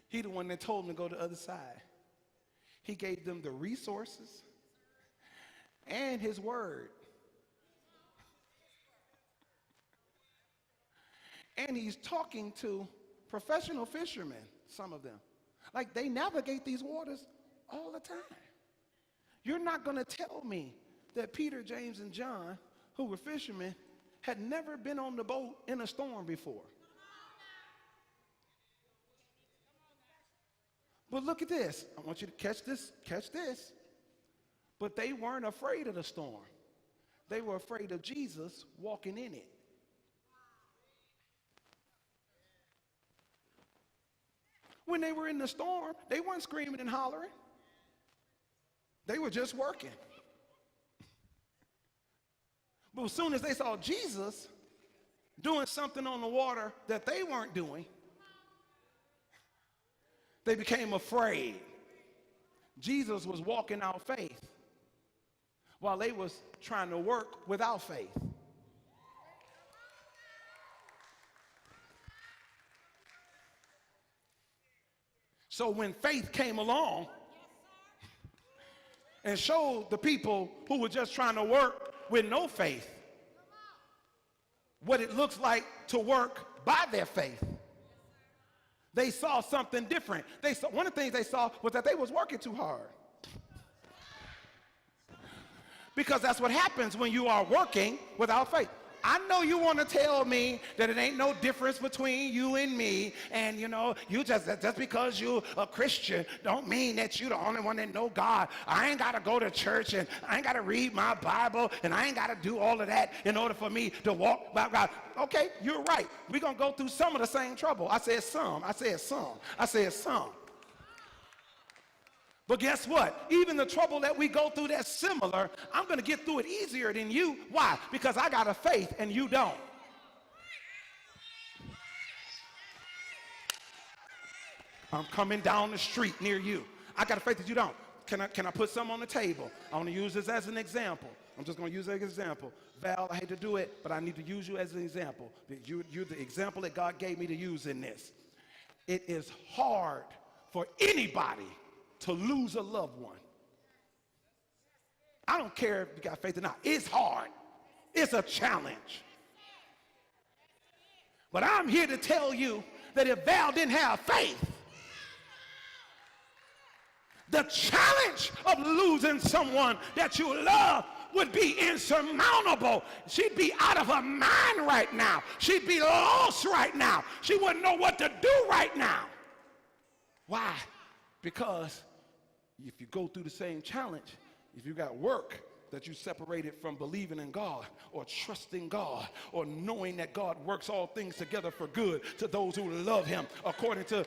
He the one that told them to go to the other side. He gave them the resources and his word. And he's talking to professional fishermen, some of them. Like, they navigate these waters all the time. You're not going to tell me that Peter, James, and John, who were fishermen, had never been on the boat in a storm before. But look at this. I want you to catch this. Catch this. But they weren't afraid of the storm. They were afraid of Jesus walking in it. When they were in the storm, they weren't screaming and hollering. They were just working. But as soon as they saw Jesus doing something on the water that they weren't doing, they became afraid. Jesus was walking out faith while they was trying to work without faith. So when faith came along and showed the people who were just trying to work with no faith what it looks like to work by their faith, they saw something different. One of the things they saw was that they was working too hard. Because that's what happens when you are working without faith. I know you want to tell me that it ain't no difference between you and me, and you just because you a Christian don't mean that you the only one that know God. I ain't got to go to church, and I ain't got to read my Bible, and I ain't got to do all of that in order for me to walk by God. Okay, you're right. We're going to go through some of the same trouble. I said some. But guess what? Even the trouble that we go through that's similar, I'm going to get through it easier than you. Why? Because I got a faith and you don't. I'm coming down the street near you. I got a faith that you don't. Can I put some on the table? I want to use this as an example. I'm just going to use it as an example. Val, I hate to do it, but I need to use you as an example. You're the example that God gave me to use in this. It is hard for anybody to lose a loved one. I don't care if you got faith or not. It's hard. It's a challenge. But I'm here to tell you that if Val didn't have faith, the challenge of losing someone that you love would be insurmountable. She'd be out of her mind right now. She'd be lost right now. She wouldn't know what to do right now. Why? Because if you go through the same challenge, if you got work that you separated from believing in God or trusting God or knowing that God works all things together for good to those who love him according to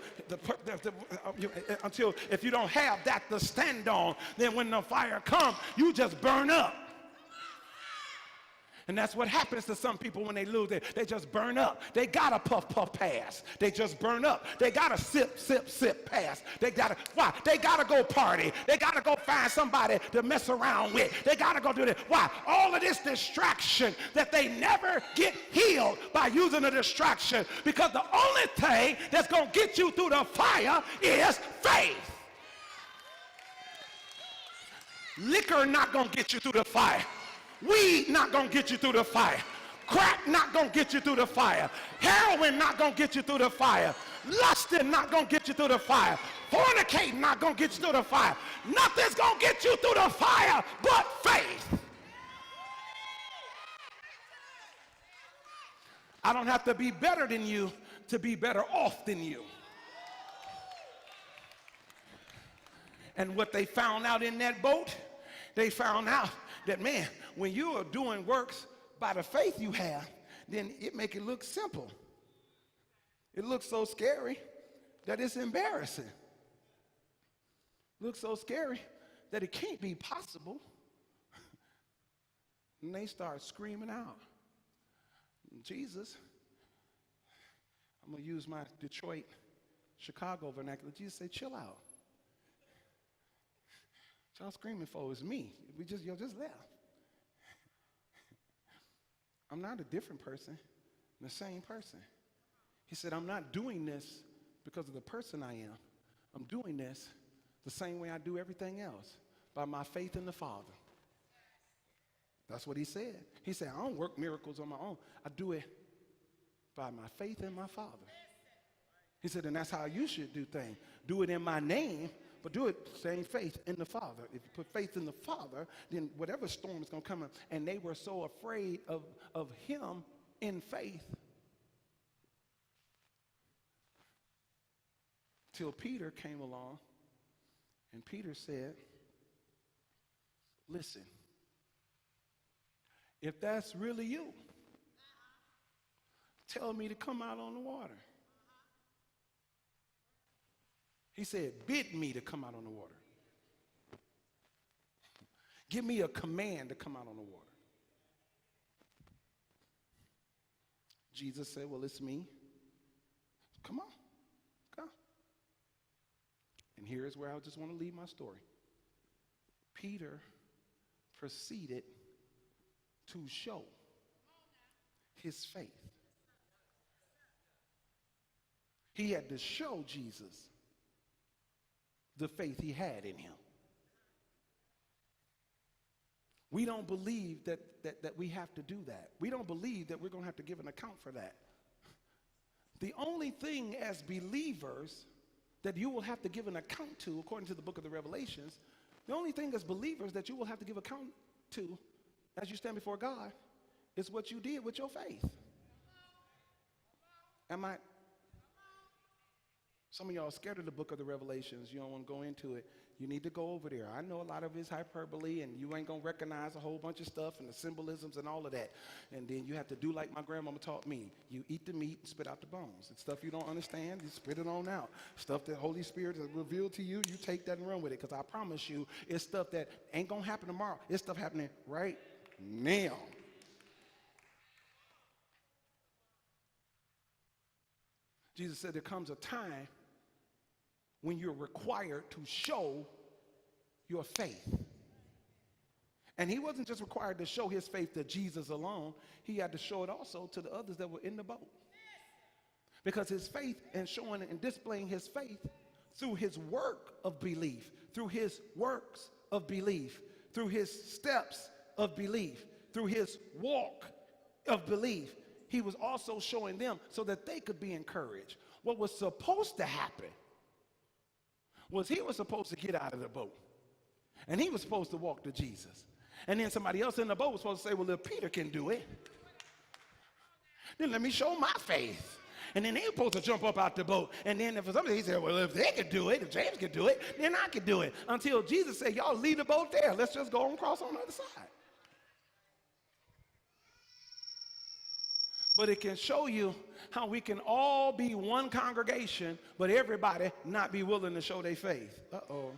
until if you don't have that to stand on, then when the fire comes, you just burn up. And that's what happens to some people when they lose it. They just burn up. They got to puff pass. They just burn up. They got to sip pass. Why? They got to go party. They got to go find somebody to mess around with. They got to go do this. Why? All of this distraction that they never get healed by using a distraction, because the only thing that's going to get you through the fire is faith. Liquor not going to get you through the fire. Weed not gonna get you through the fire. Crack not gonna get you through the fire. Heroin not gonna get you through the fire. Lusting not gonna get you through the fire. Fornicating not gonna get you through the fire. Nothing's gonna get you through the fire but faith. I don't have to be better than you to be better off than you. And what they found out in that boat, they found out that, man, when you are doing works by the faith you have, then it make it look simple. It looks so scary that it's embarrassing. It looks so scary that it can't be possible. And they start screaming out, Jesus, I'm going to use my Detroit, Chicago vernacular. Jesus said, chill out. What y'all screaming for is me. Y'all just left. I'm not a different person, I'm the same person. He said, I'm not doing this because of the person I am. I'm doing this the same way I do everything else, by my faith in the Father. That's what he said. He said, I don't work miracles on my own. I do it by my faith in my Father. He said, and that's how you should do things. Do it in my name, but do it saying faith in the Father. If you put faith in the Father, then whatever storm is going to come. And they were so afraid of him in faith till Peter came along, and Peter said, listen, if that's really you, tell me to come out on the water. He said, bid me to come out on the water. Give me a command to come out on the water. Jesus said, well, it's me. Come on, come. And here's where I just want to leave my story. Peter proceeded to show his faith. He had to show Jesus the faith he had in him. We don't believe that we have to do that. We don't believe that we're going to have to give an account for that. The only thing as believers that you will have to give an account to, according to the book of the Revelations, the only thing as believers that you will have to give account to as you stand before God is what you did with your faith. Some of y'all are scared of the book of the Revelations. You don't want to go into it. You need to go over there. I know a lot of it's hyperbole, and you ain't going to recognize a whole bunch of stuff and the symbolisms and all of that. And then you have to do like my grandmama taught me. You eat the meat and spit out the bones. It's stuff you don't understand, you spit it on out. Stuff that Holy Spirit has revealed to you, you take that and run with it. Because I promise you, it's stuff that ain't going to happen tomorrow. It's stuff happening right now. Jesus said there comes a time when you're required to show your faith. And he wasn't just required to show his faith to Jesus alone. He had to show it also to the others that were in the boat. Because his faith and showing and displaying his faith through his work of belief, through his works of belief, through his steps of belief, through his walk of belief, he was also showing them so that they could be encouraged. What was supposed to happen was he was supposed to get out of the boat. And he was supposed to walk to Jesus. And then somebody else in the boat was supposed to say, well, if Peter can do it, then let me show my faith. And then they were supposed to jump up out the boat. And then for somebody, he said, well, if they could do it, if James could do it, then I could do it. Until Jesus said, y'all leave the boat there. Let's just go and cross on the other side. But it can show you how we can all be one congregation, but everybody not be willing to show their faith. Uh-oh.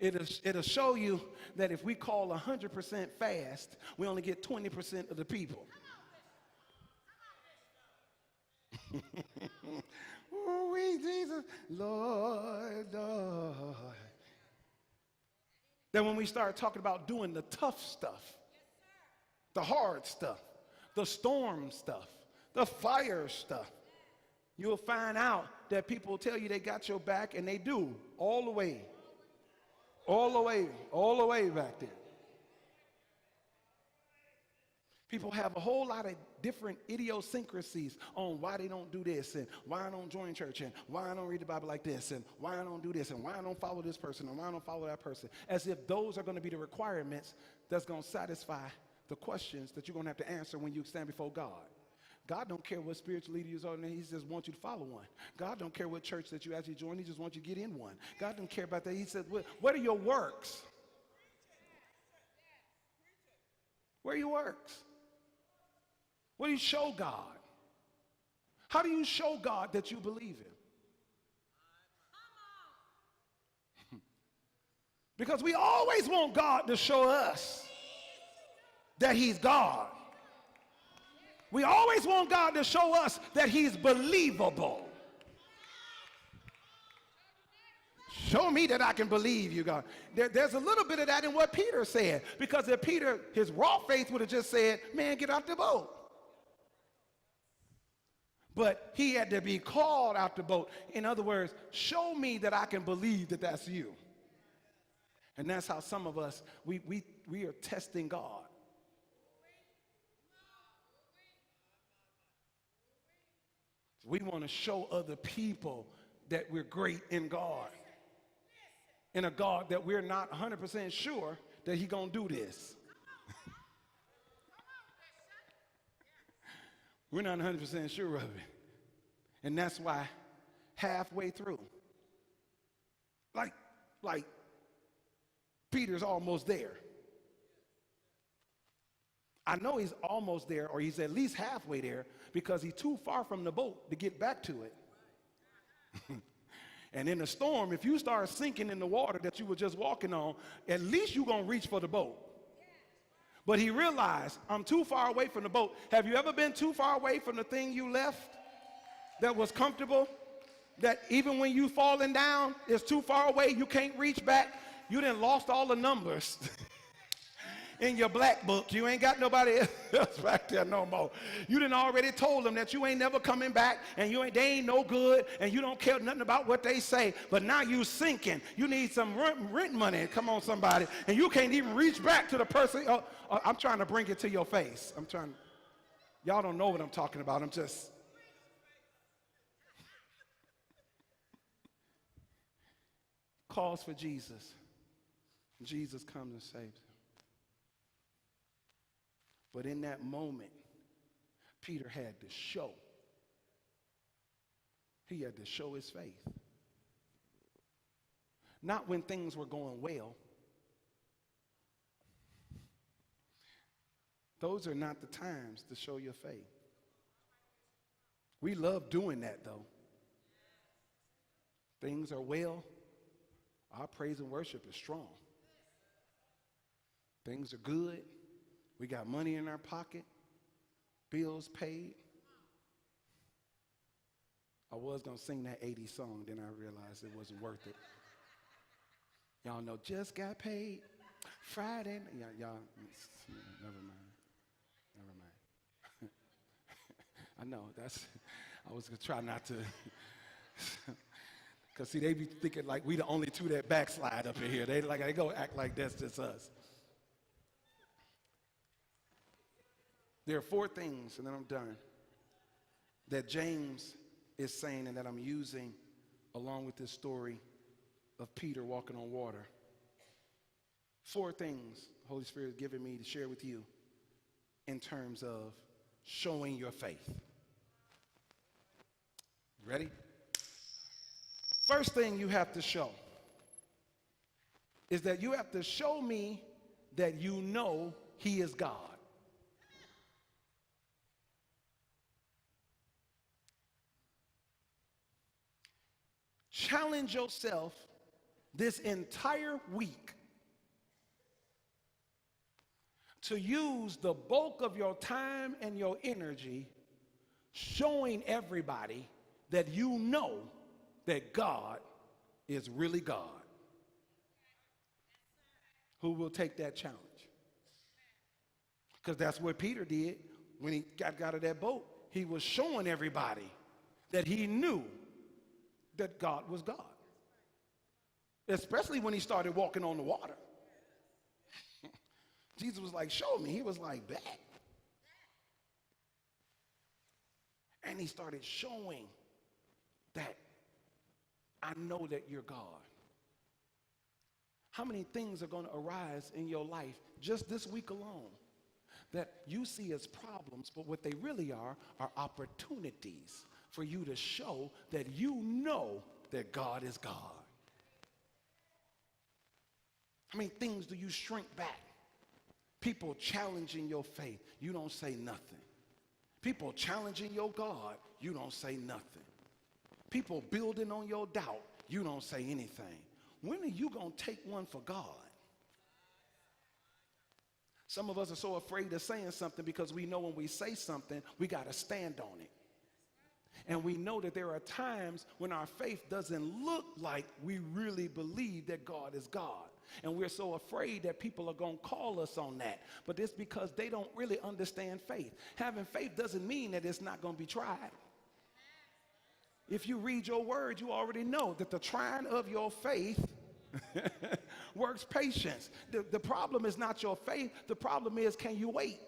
It'll show you that if we call 100% fast, we only get 20% of the people. Oh, Jesus, Lord, Lord. Then when we start talking about doing the tough stuff, the hard stuff, the storm stuff, the fire stuff, you'll find out that people tell you they got your back, and they do, all the way back there. People have a whole lot of different idiosyncrasies on why they don't do this, and why I don't join church, and why I don't read the Bible like this, and why I don't do this, and why I don't follow this person, and why I don't follow that person, as if those are going to be the requirements that's going to satisfy the questions that you're going to have to answer when you stand before God. God don't care what spiritual leader you are, he just wants you to follow one. God don't care what church that you actually join, he just wants you to get in one. God don't care about that. He says, what are your works? Where are your works? What do you show God? How do you show God that you believe him? Because we always want God to show us that he's God. We always want God to show us that he's believable. Show me that I can believe you, God. There's a little bit of that in what Peter said. Because if Peter, his raw faith would have just said, man, get out the boat. But he had to be called out the boat. In other words, show me that I can believe that that's you. And that's how some of us, we are testing God. We want to show other people that we're great in God. In a God that we're not 100% sure that He's going to do this. We're not 100% sure of it. And that's why halfway through, like Peter's almost there. I know he's almost there, or he's at least halfway there, because he's too far from the boat to get back to it. And in a storm, if you start sinking in the water that you were just walking on, at least you're going to reach for the boat. But he realized, I'm too far away from the boat. Have you ever been too far away from the thing you left that was comfortable? That even when you falling down, it's too far away, you can't reach back. You done lost all the numbers in your black book. You ain't got nobody else back there no more. You done already told them that you ain't never coming back, and they ain't no good, and you don't care nothing about what they say. But now you sinking. You need some rent money. Come on, somebody. And you can't even reach back to the person. I'm trying to bring it to your face. Y'all don't know what I'm talking about. Calls for Jesus. Jesus comes and saves him. But in that moment, Peter had to show. He had to show his faith. Not when things were going well. Those are not the times to show your faith. We love doing that, though. Things are well. Our praise and worship is strong. Things are good. We got money in our pocket. Bills paid. I was going to sing that 80s song, then I realized it wasn't worth it. Y'all know, just got paid Friday. Y'all, never mind. I know, I was going to try not to. Because, see, they be thinking like we the only two that backslide up in here. They go act like that's just us. There are 4 things, and then I'm done, that James is saying and that I'm using along with this story of Peter walking on water. 4 things the Holy Spirit has given me to share with you in terms of showing your faith. Ready? First thing you have to show is that you have to show me that you know He is God. Challenge yourself this entire week to use the bulk of your time and your energy showing everybody that you know that God is really God. Who will take that challenge? Because that's what Peter did when he got out of that boat. He was showing everybody that he knew that God was God. Especially when he started walking on the water. Jesus was like, show me. He was like, bet. And he started showing that I know that you're God. How many things are going to arise in your life just this week alone that you see as problems, but what they really are opportunities for you to show that you know that God is God? How many things do you shrink back? People challenging your faith, you don't say nothing. People challenging your God, you don't say nothing. People building on your doubt, you don't say anything. When are you going to take one for God? Some of us are so afraid of saying something because we know when we say something, we got to stand on it. And we know that there are times when our faith doesn't look like we really believe that God is God. And we're so afraid that people are going to call us on that. But it's because they don't really understand faith. Having faith doesn't mean that it's not going to be tried. If you read your word, you already know that the trying of your faith works patience. The problem is not your faith. The problem is, can you wait?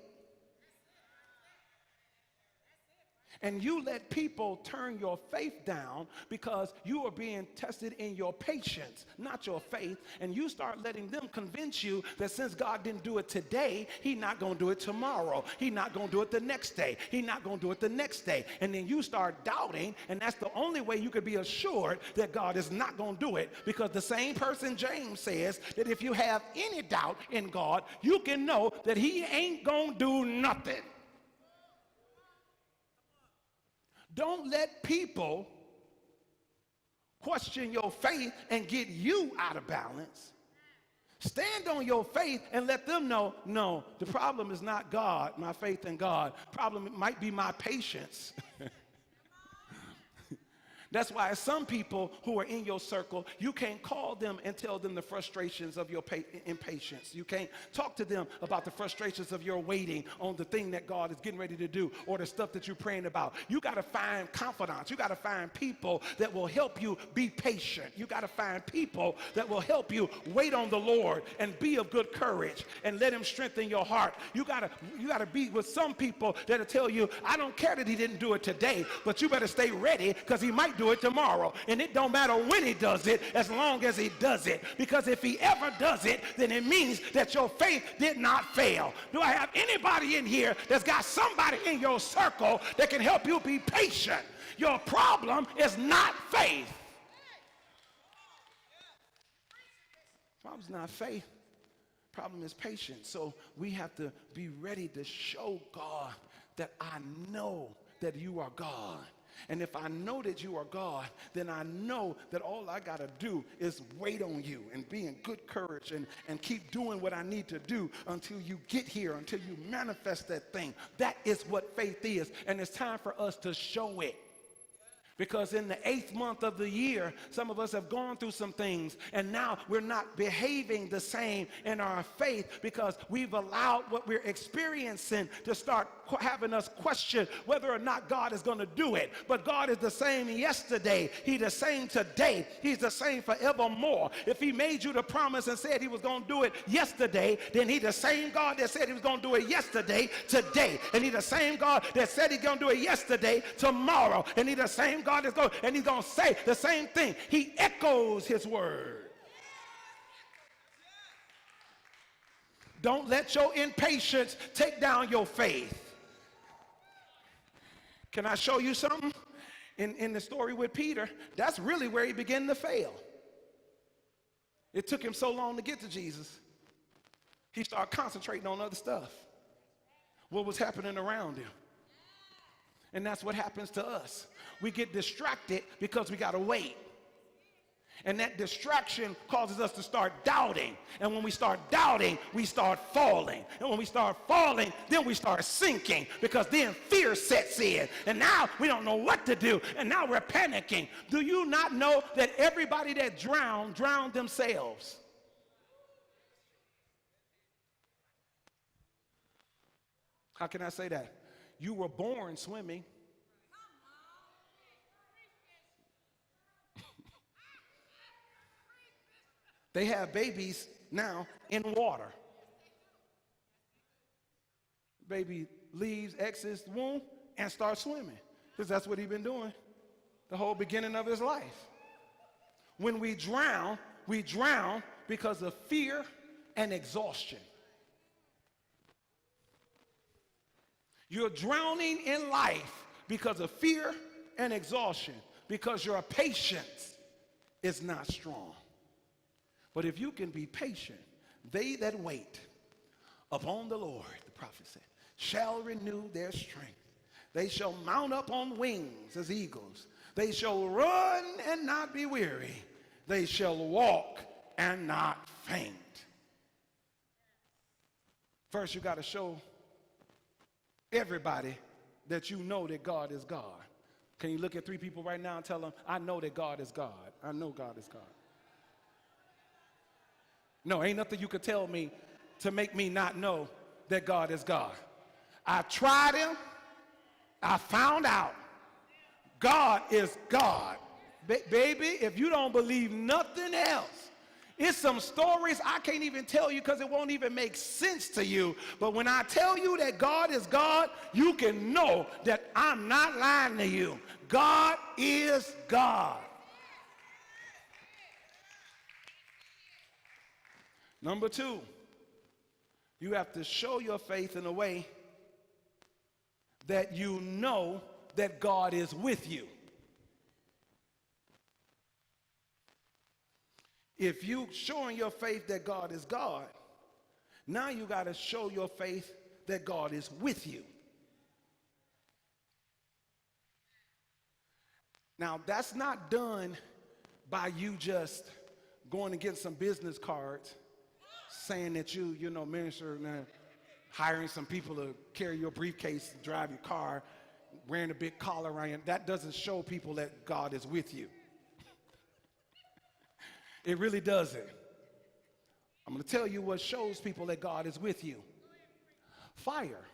and you let people turn your faith down because you are being tested in your patience, not your faith, and you start letting them convince you that since God didn't do it today, he's not going to do it tomorrow. He's not going to do it the next day. He's not going to do it the next day. And then you start doubting, and that's the only way you could be assured that God is not going to do it, because the same person, James, says that if you have any doubt in God, you can know that he ain't going to do nothing. Don't let people question your faith and get you out of balance. Stand on your faith and let them know, no, the problem is not God, my faith in God. Problem might be my patience. That's why some people who are in your circle, you can't call them and tell them the frustrations of your impatience. You can't talk to them about the frustrations of your waiting on the thing that God is getting ready to do, or the stuff that you're praying about. You got to find confidants. You got to find people that will help you be patient. You got to find people that will help you wait on the Lord and be of good courage and let him strengthen your heart. You got to be with some people that'll tell you, I don't care that he didn't do it today, but you better stay ready because he might do it tomorrow. And it don't matter when he does it, as long as he does it, because if he ever does it, then it means that your faith did not fail. Do I have anybody in here that's got somebody in your circle that can help you be patient? Your problem is not faith. Problem's not faith. Problem is patience. So we have to be ready to show God that I know that you are God. And if I know that you are God, then I know that all I got to do is wait on you and be in good courage and keep doing what I need to do until you get here, until you manifest that thing. That is what faith is, and it's time for us to show it. Because in the 8th month of the year, some of us have gone through some things, and now we're not behaving the same in our faith because we've allowed what we're experiencing to start having us question whether or not God is going to do it. But God is the same yesterday. He's the same today. He's the same forevermore. If he made you the promise and said he was going to do it yesterday, then he's the same God that said he was going to do it yesterday, today. And he's the same God that said he's going to do it yesterday, tomorrow. And he's the same God is going, and he's going to say the same thing. He echoes his word. Don't let your impatience take down your faith. Can I show you something? In the story with Peter, that's really where he began to fail. It took him so long to get to Jesus. He started concentrating on other stuff. What was happening around him. And that's what happens to us. We get distracted because we got to wait. And that distraction causes us to start doubting. And when we start doubting, we start falling. And when we start falling, then we start sinking, because then fear sets in. And now we don't know what to do. And now we're panicking. Do you not know that everybody that drowned themselves? How can I say that? You were born swimming. They have babies now in water. Baby leaves, exits the womb, and starts swimming, because that's what he's been doing the whole beginning of his life. When we drown because of fear and exhaustion. You're drowning in life because of fear and exhaustion, because your patience is not strong. But if you can be patient, they that wait upon the Lord, the prophet said, shall renew their strength. They shall mount up on wings as eagles. They shall run and not be weary. They shall walk and not faint. First, you got to show everybody that you know that God is God. Can you look at 3 people right now and tell them, I know that God is God. I know God is God. No, ain't nothing you could tell me to make me not know that God is God. I tried him. I found out God is God. Baby, if you don't believe nothing else, It's some stories I can't even tell you because it won't even make sense to you. But when I tell you that God is God, you can know that I'm not lying to you. God is God. Number two, you have to show your faith in a way that you know that God is with you. If you showing your faith that God is God, now you got to show your faith that God is with you. Now, that's not done by you just going and getting some business cards saying that you minister, hiring some people to carry your briefcase, drive your car, wearing a big collar around you. That doesn't show people that God is with you. It really doesn't. I'm going to tell you what shows people that God is with you. Fire,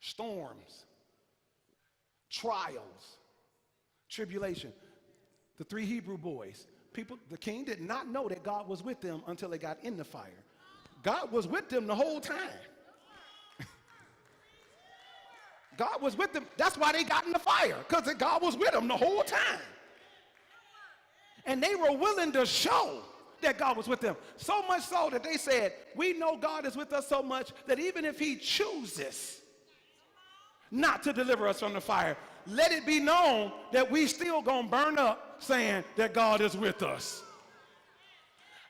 storms, trials, tribulation. The 3 Hebrew boys, the king did not know that God was with them until they got in the fire. God was with them the whole time. God was with them. That's why they got in the fire, because God was with them the whole time. And they were willing to show that God was with them. So much so that they said, we know God is with us so much that even if he chooses not to deliver us from the fire, let it be known that we still gonna burn up saying that God is with us.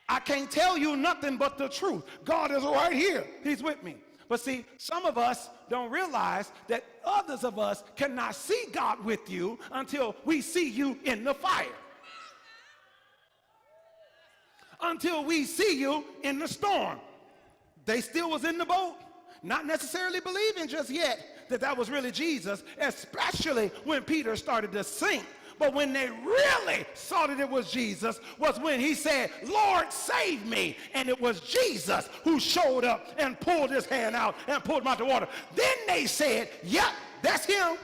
I can't tell you nothing but the truth. God is right here. He's with me. But see, some of us don't realize that others of us cannot see God with you until we see you in the fire. Until we see you in the storm. They still was in the boat, not necessarily believing just yet that that was really Jesus, especially when Peter started to sink. But when they really saw that it was Jesus was when he said, Lord, save me. And it was Jesus who showed up and pulled his hand out and pulled him out the water. Then they said, yep, that's him.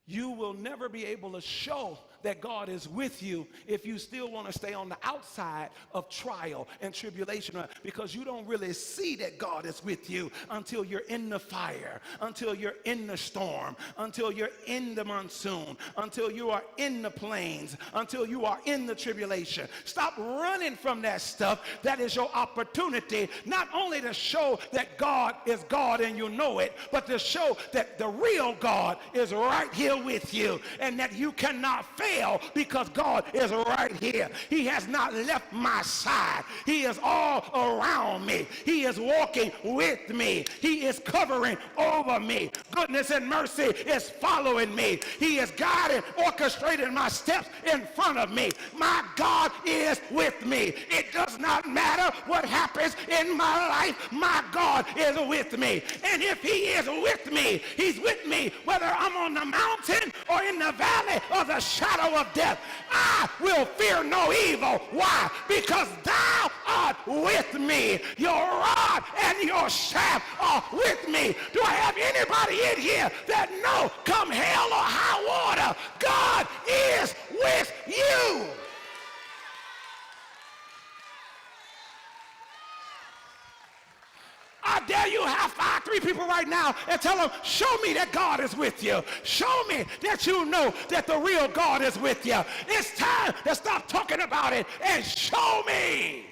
You will never be able to show that God is with you if you still want to stay on the outside of trial and tribulation, because you don't really see that God is with you until you're in the fire, until you're in the storm, until you're in the monsoon, until you are in the plains, until you are in the tribulation. Stop running from that stuff. That is your opportunity not only to show that God is God and you know it, but to show that the real God is right here with you and that you cannot fail because God is right here. He has not left my side. He is all around me. He is walking with me. He is covering over me. Goodness and mercy is following me. He is guiding, orchestrating my steps in front of me. My God is with me. It does not matter what happens in my life. My God is with me. And if he is with me, he's with me whether I'm on the mountain or in the valley of the shadow of death. I will fear no evil. Why? Because thou art with me. Your rod and your staff are with me. Do I have anybody in here that know, come hell or high water, God is with you? I dare you high five 3 people right now and tell them, show me that God is with you. Show me that you know that the real God is with you. It's time to stop talking about it and show me.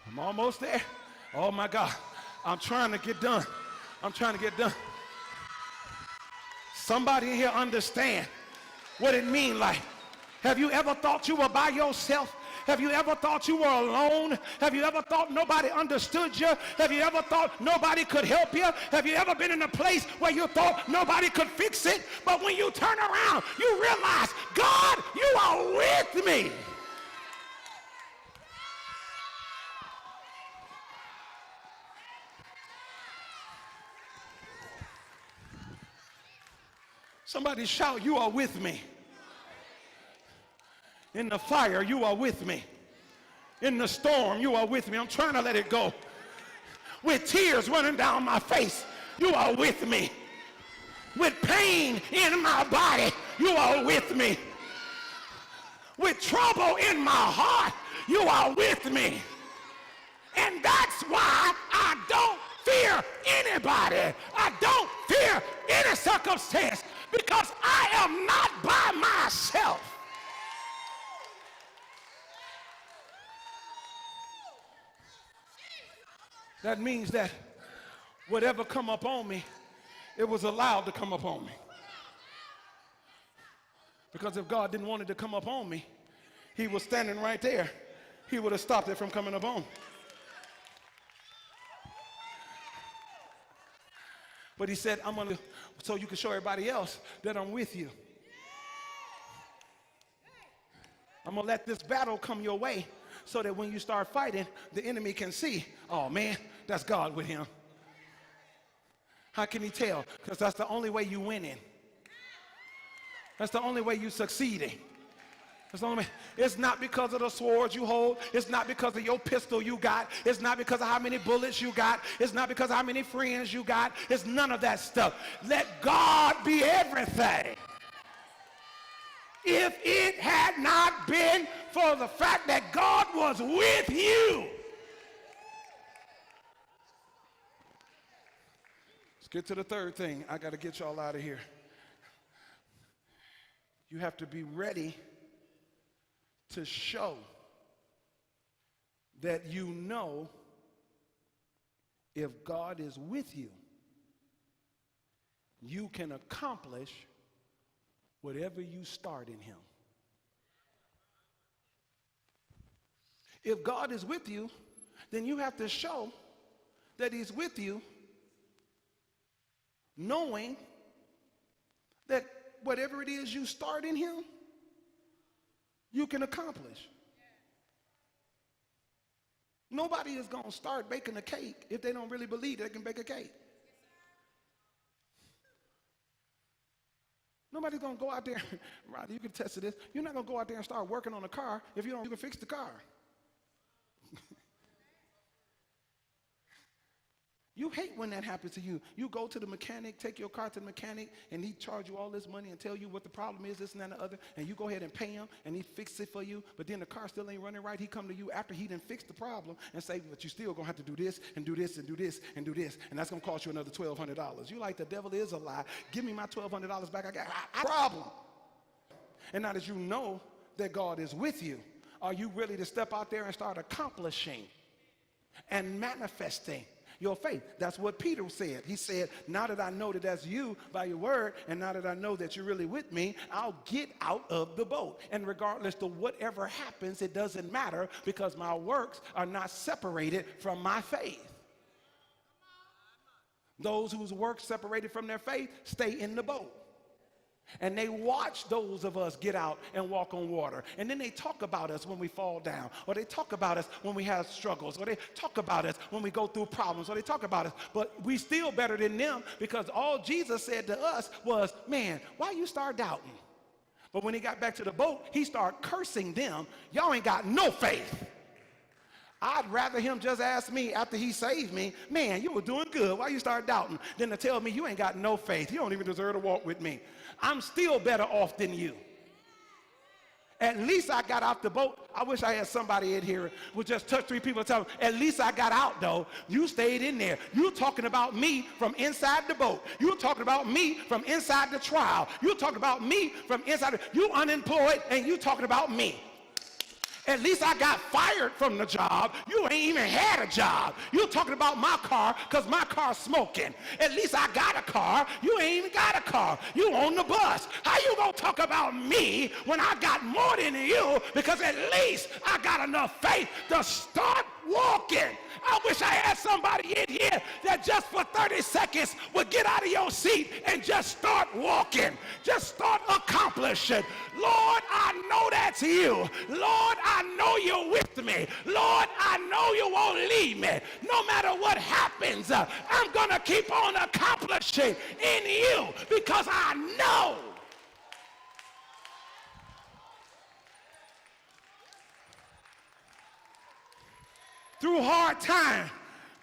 I'm almost there. Oh my God. I'm trying to get done. I'm trying to get done. Somebody in here understand what it means like. Have you ever thought you were by yourself? Have you ever thought you were alone? Have you ever thought nobody understood you? Have you ever thought nobody could help you? Have you ever been in a place where you thought nobody could fix it? But when you turn around, you realize, God, you are with me. Somebody shout, you are with me. In the fire, you are with me. In the storm, you are with me. I'm trying to let it go. with tears running down my face, you are with me. With pain in my body, you are with me. With trouble in my heart, you are with me. And that's why I don't fear anybody. I don't fear any circumstance, because I am not by myself. That means that whatever come up on me, it was allowed to come up on me. Because if God didn't want it to come up on me, he was standing right there. He would have stopped it from coming up on me. But he said, I'm going to, so you can show everybody else that I'm with you. I'm going to let this battle come your way so that when you start fighting, the enemy can see, oh man, that's God with him. How can he tell? Because that's the only way you winning. That's the only way you succeeding. That's the only way. It's not because of the swords you hold. It's not because of your pistol you got. It's not because of how many bullets you got. It's not because of how many friends you got. It's none of that stuff. Let God be everything. If it had not been for the fact that God was with you. Let's get to the third thing. I got to get y'all out of here. You have to be ready to show that you know if God is with you, you can accomplish whatever you start in him. If God is with you, then you have to show that he's with you, knowing that whatever it is you start in him, you can accomplish. Nobody is going to start baking a cake if they don't really believe they can bake a cake. Nobody's going to go out there, Roddy, you can attest to this. You're not going to go out there and start working on a car if you can fix the car. You hate when that happens to you. You go to the mechanic, take your car to the mechanic, and he charge you all this money and tell you what the problem is, this and that and the other, and you go ahead and pay him, and he fixes it for you, but then the car still ain't running right. He come to you after he done fixed the problem and say, but you still gonna have to do this and do this and do this and do this, and that's gonna cost you another $1,200. You like, the devil is a lie. Give me my $1,200 back. I got a problem. And now that you know that God is with you, are you ready to step out there and start accomplishing and manifesting your faith? That's what Peter said. He said, now that I know that that's you by your word, and now that I know that you're really with me, I'll get out of the boat. And regardless to whatever happens, it doesn't matter, because my works are not separated from my faith. Those whose works separated from their faith stay in the boat. And they watch those of us get out and walk on water. And then they talk about us when we fall down, or they talk about us when we have struggles, or they talk about us when we go through problems, or they talk about us. But we still better than them, because all Jesus said to us was, man, why you start doubting? But when he got back to the boat, he started cursing them. Y'all ain't got no faith. I'd rather him just ask me after he saved me, man, you were doing good, why you start doubting, than to tell me you ain't got no faith. You don't even deserve to walk with me. I'm still better off than you. At least I got out the boat. I wish I had somebody in here who would just touch 3 people and tell them, at least I got out though. You stayed in there. You talking about me from inside the boat. You talking about me from inside the trial. You talking about me from inside. You unemployed and you talking about me. At least I got fired from the job. You ain't even had a job. You talking about my car because my car's smoking. At least I got a car. You ain't even got a car. You on the bus. How you gonna talk about me when I got more than you, because at least I got enough faith to start walking? I wish I had somebody in here that just for 30 seconds would get out of your seat and just start walking. Just start accomplishing. Lord, I know that's you. Lord, I know you're with me. Lord, I know you won't leave me. No matter what happens, I'm going to keep on accomplishing in you, because I know. Through hard time,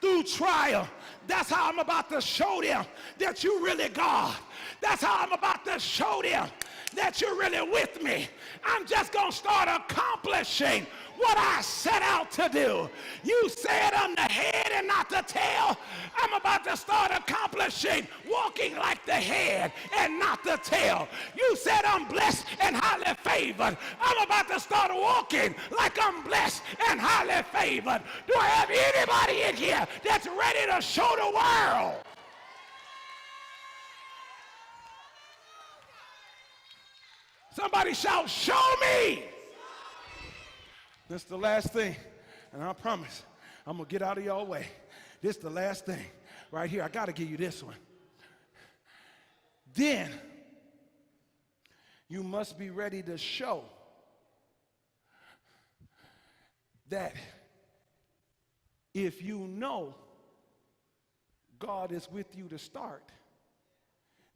through trial. That's how I'm about to show them that you really God. That's how I'm about to show them that you're really with me. I'm just going to start accomplishing what I set out to do. You said I'm the head and not the tail. I'm about to start accomplishing walking like the head and not the tail. You said I'm blessed and highly favored. I'm about to start walking like I'm blessed and highly favored. Do I have anybody in here that's ready to show the world? Somebody shout, show me. This is the last thing, and I promise I'm going to get out of your way. This is the last thing right here. I got to give you this one. Then you must be ready to show that if you know God is with you to start,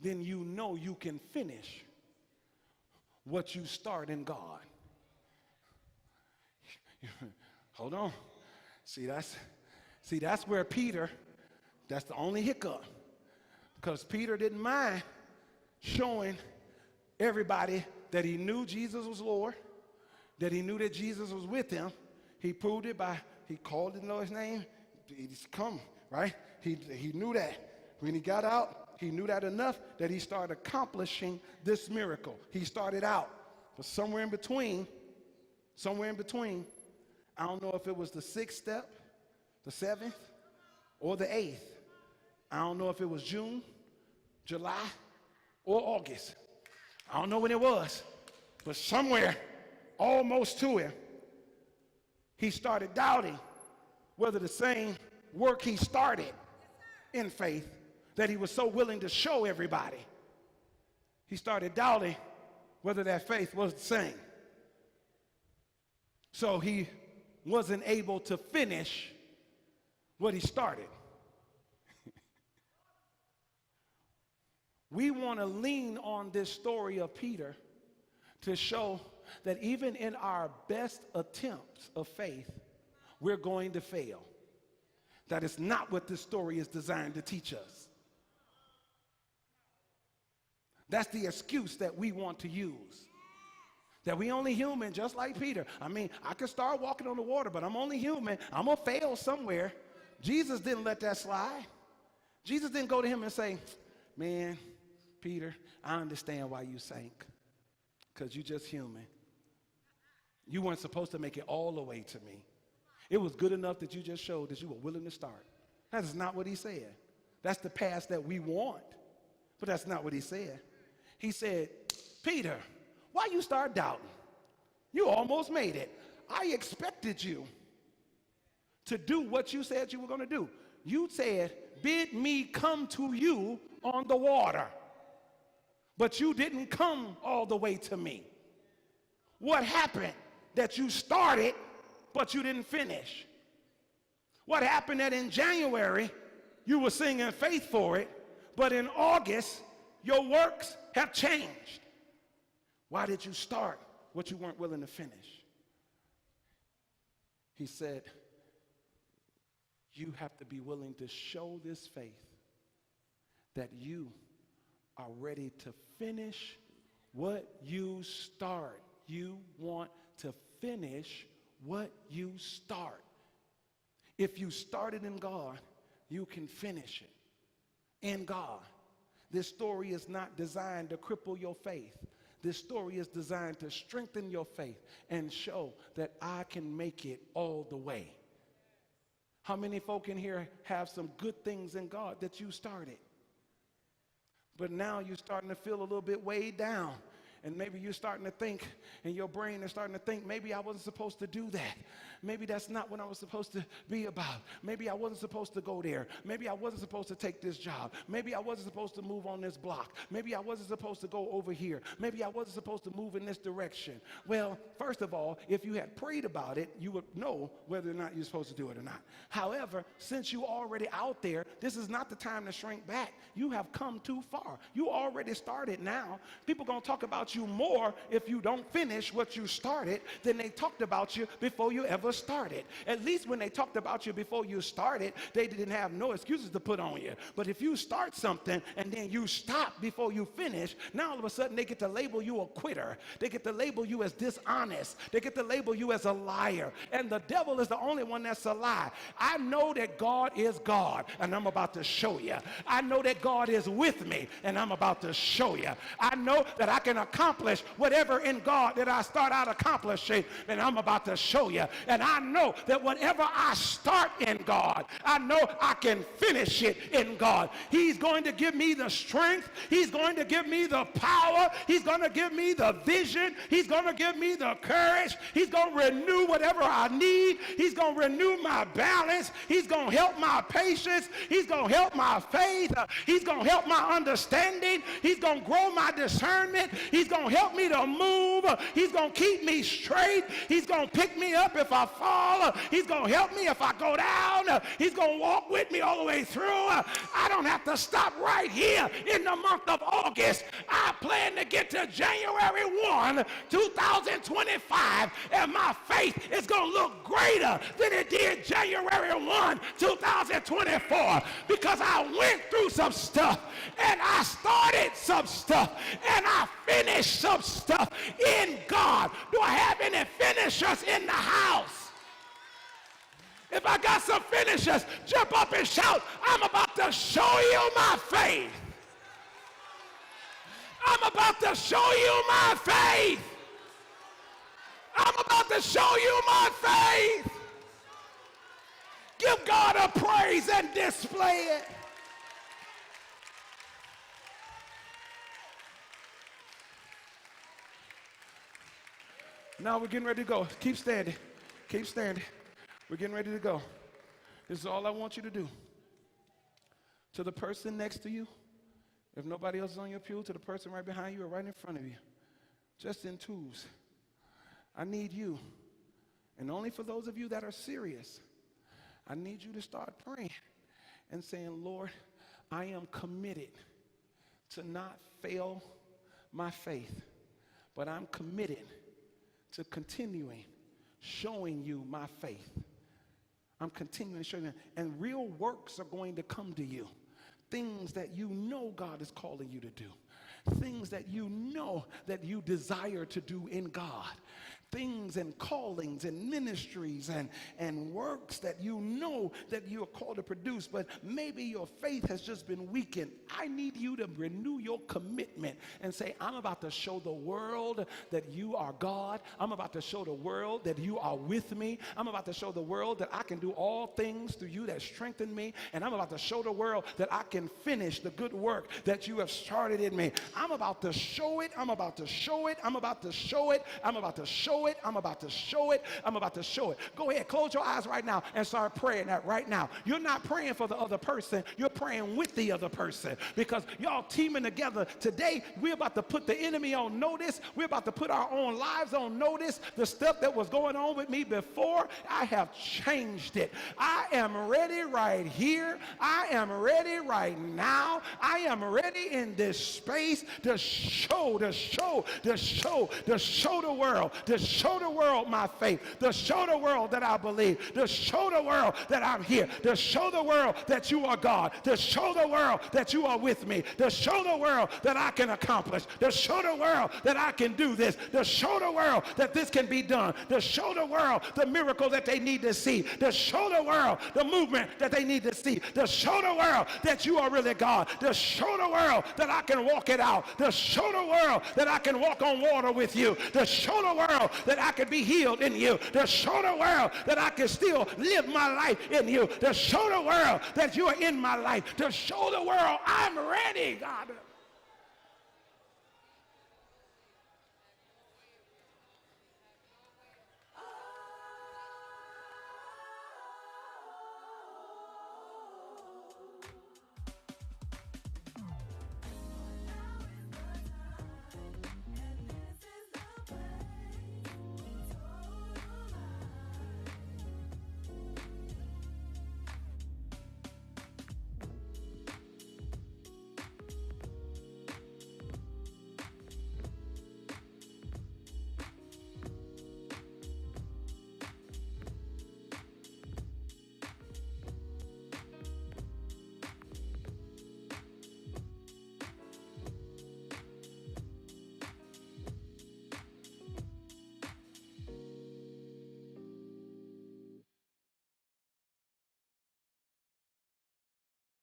then you know you can finish what you start in God. Hold on. See, that's where Peter, that's the only hiccup. Because Peter didn't mind showing everybody that he knew Jesus was Lord, that he knew that Jesus was with him. He proved it by, he called the Lord's name. He's come, right? He knew that. When he got out, he knew that enough that he started accomplishing this miracle. He started out, but somewhere in between, I don't know if it was the 6th step, the 7th, or the 8th. I don't know if it was June, July, or August. I don't know when it was, but somewhere almost to him, he started doubting whether the same work he started in faith that he was so willing to show everybody, he started doubting whether that faith was the same. So he wasn't able to finish what he started. We want to lean on this story of Peter to show that even in our best attempts of faith, we're going to fail. That is not what this story is designed to teach us. That's the excuse that we want to use. That we only human, just like Peter. I mean, I could start walking on the water, but I'm only human. I'm going to fail somewhere. Jesus didn't let that slide. Jesus didn't go to him and say, man, Peter, I understand why you sank. Because you're just human. You weren't supposed to make it all the way to me. It was good enough that you just showed that you were willing to start. That is not what he said. That's the path that we want. But that's not what he said. He said, Peter, why you start doubting? You almost made it. I expected you to do what you said you were going to do. You said, bid me come to you on the water. But you didn't come all the way to me. What happened that you started, but you didn't finish? What happened that in January, you were singing faith for it, but in August, your works have changed? Why did you start what you weren't willing to finish? He said, you have to be willing to show this faith that you are ready to finish what you start. You want to finish what you start. If you started in God, you can finish it in God. This story is not designed to cripple your faith. This story is designed to strengthen your faith and show that I can make it all the way. How many folk in here have some good things in God that you started? But now you're starting to feel a little bit weighed down. And maybe you're starting to think, and your brain is starting to think, maybe I wasn't supposed to do that. Maybe that's not what I was supposed to be about. Maybe I wasn't supposed to go there. Maybe I wasn't supposed to take this job. Maybe I wasn't supposed to move on this block. Maybe I wasn't supposed to go over here. Maybe I wasn't supposed to move in this direction. Well, first of all, if you had prayed about it, you would know whether or not you're supposed to do it or not. However, since you're already out there, this is not the time to shrink back. You have come too far. You already started now. People are going to talk about you more if you don't finish what you started than they talked about you before you ever never started. At least when they talked about you before you started, they didn't have no excuses to put on you. But if you start something and then you stop before you finish, now all of a sudden they get to label you a quitter. They get to label you as dishonest. They get to label you as a liar. And the devil is the only one that's a lie. I know that God is God, and I'm about to show you. I know that God is with me, and I'm about to show you. I know that I can accomplish whatever in God that I start out accomplishing, and I'm about to show you. And I know that whatever I start in God, I know I can finish it in God. He's going to give me the strength. He's going to give me the power. He's going to give me the vision. He's going to give me the courage. He's going to renew whatever I need. He's going to renew my balance. He's going to help my patience. He's going to help my faith. He's going to help my understanding. He's going to grow my discernment. He's going to help me to move. He's going to keep me straight. He's going to pick me up if I fall. He's going to help me if I go down. He's going to walk with me all the way through. I don't have to stop right here in the month of August. I plan to get to January 1, 2025, and my faith is going to look greater than it did January 1, 2024, because I went through some stuff, and I started some stuff, and I finished some stuff in God. Do I have any finishers in the house? If I got some finishers, jump up and shout, I'm about to show you my faith. I'm about to show you my faith. I'm about to show you my faith. Give God a praise and display it. Now we're getting ready to go. Keep standing. Keep standing. We're getting ready to go. This is all I want you to do. To the person next to you, if nobody else is on your pew, to the person right behind you or right in front of you, just in twos, I need you, and only for those of you that are serious, I need you to start praying and saying, Lord, I am committed to not fail my faith, but I'm committed to continuing showing you my faith. I'm continuing to show you, and real works are going to come to you. Things that you know God is calling you to do. Things that you know that you desire to do in God. Things and callings and ministries and works that you know that you are called to produce, but maybe your faith has just been weakened. I need you to renew your commitment and say, I'm about to show the world that you are God. I'm about to show the world that you are with me. I'm about to show the world that I can do all things through you that strengthen me. And I'm about to show the world that I can finish the good work that you have started in me. I'm about to show it. I'm about to show it. I'm about to show it. I'm about to show it. I'm about to show it. I'm about to show it. Go ahead, close your eyes right now and start praying that right now. You're not praying for the other person. You're praying with the other person, because y'all teaming together today. We're about to put the enemy on notice. We're about to put our own lives on notice. The stuff that was going on with me before, I have changed it. I am ready right here. I am ready right now. I am ready in this space to show the world, to show the world my faith, to show the world that I believe, to show the world that I'm here, to show the world that you are God, to show the world that you are with me, to show the world that I can accomplish, to show the world that I can do this, to show the world that this can be done, to show the world the miracle that they need to see, to show the world the movement that they need to see, to show the world that you are really God, to show the world that I can walk it out, to show the world that I can walk on water with you, to show the world that I can be healed in you, to show the world that I can still live my life in you, to show the world that you are in my life, to show the world I'm ready, God.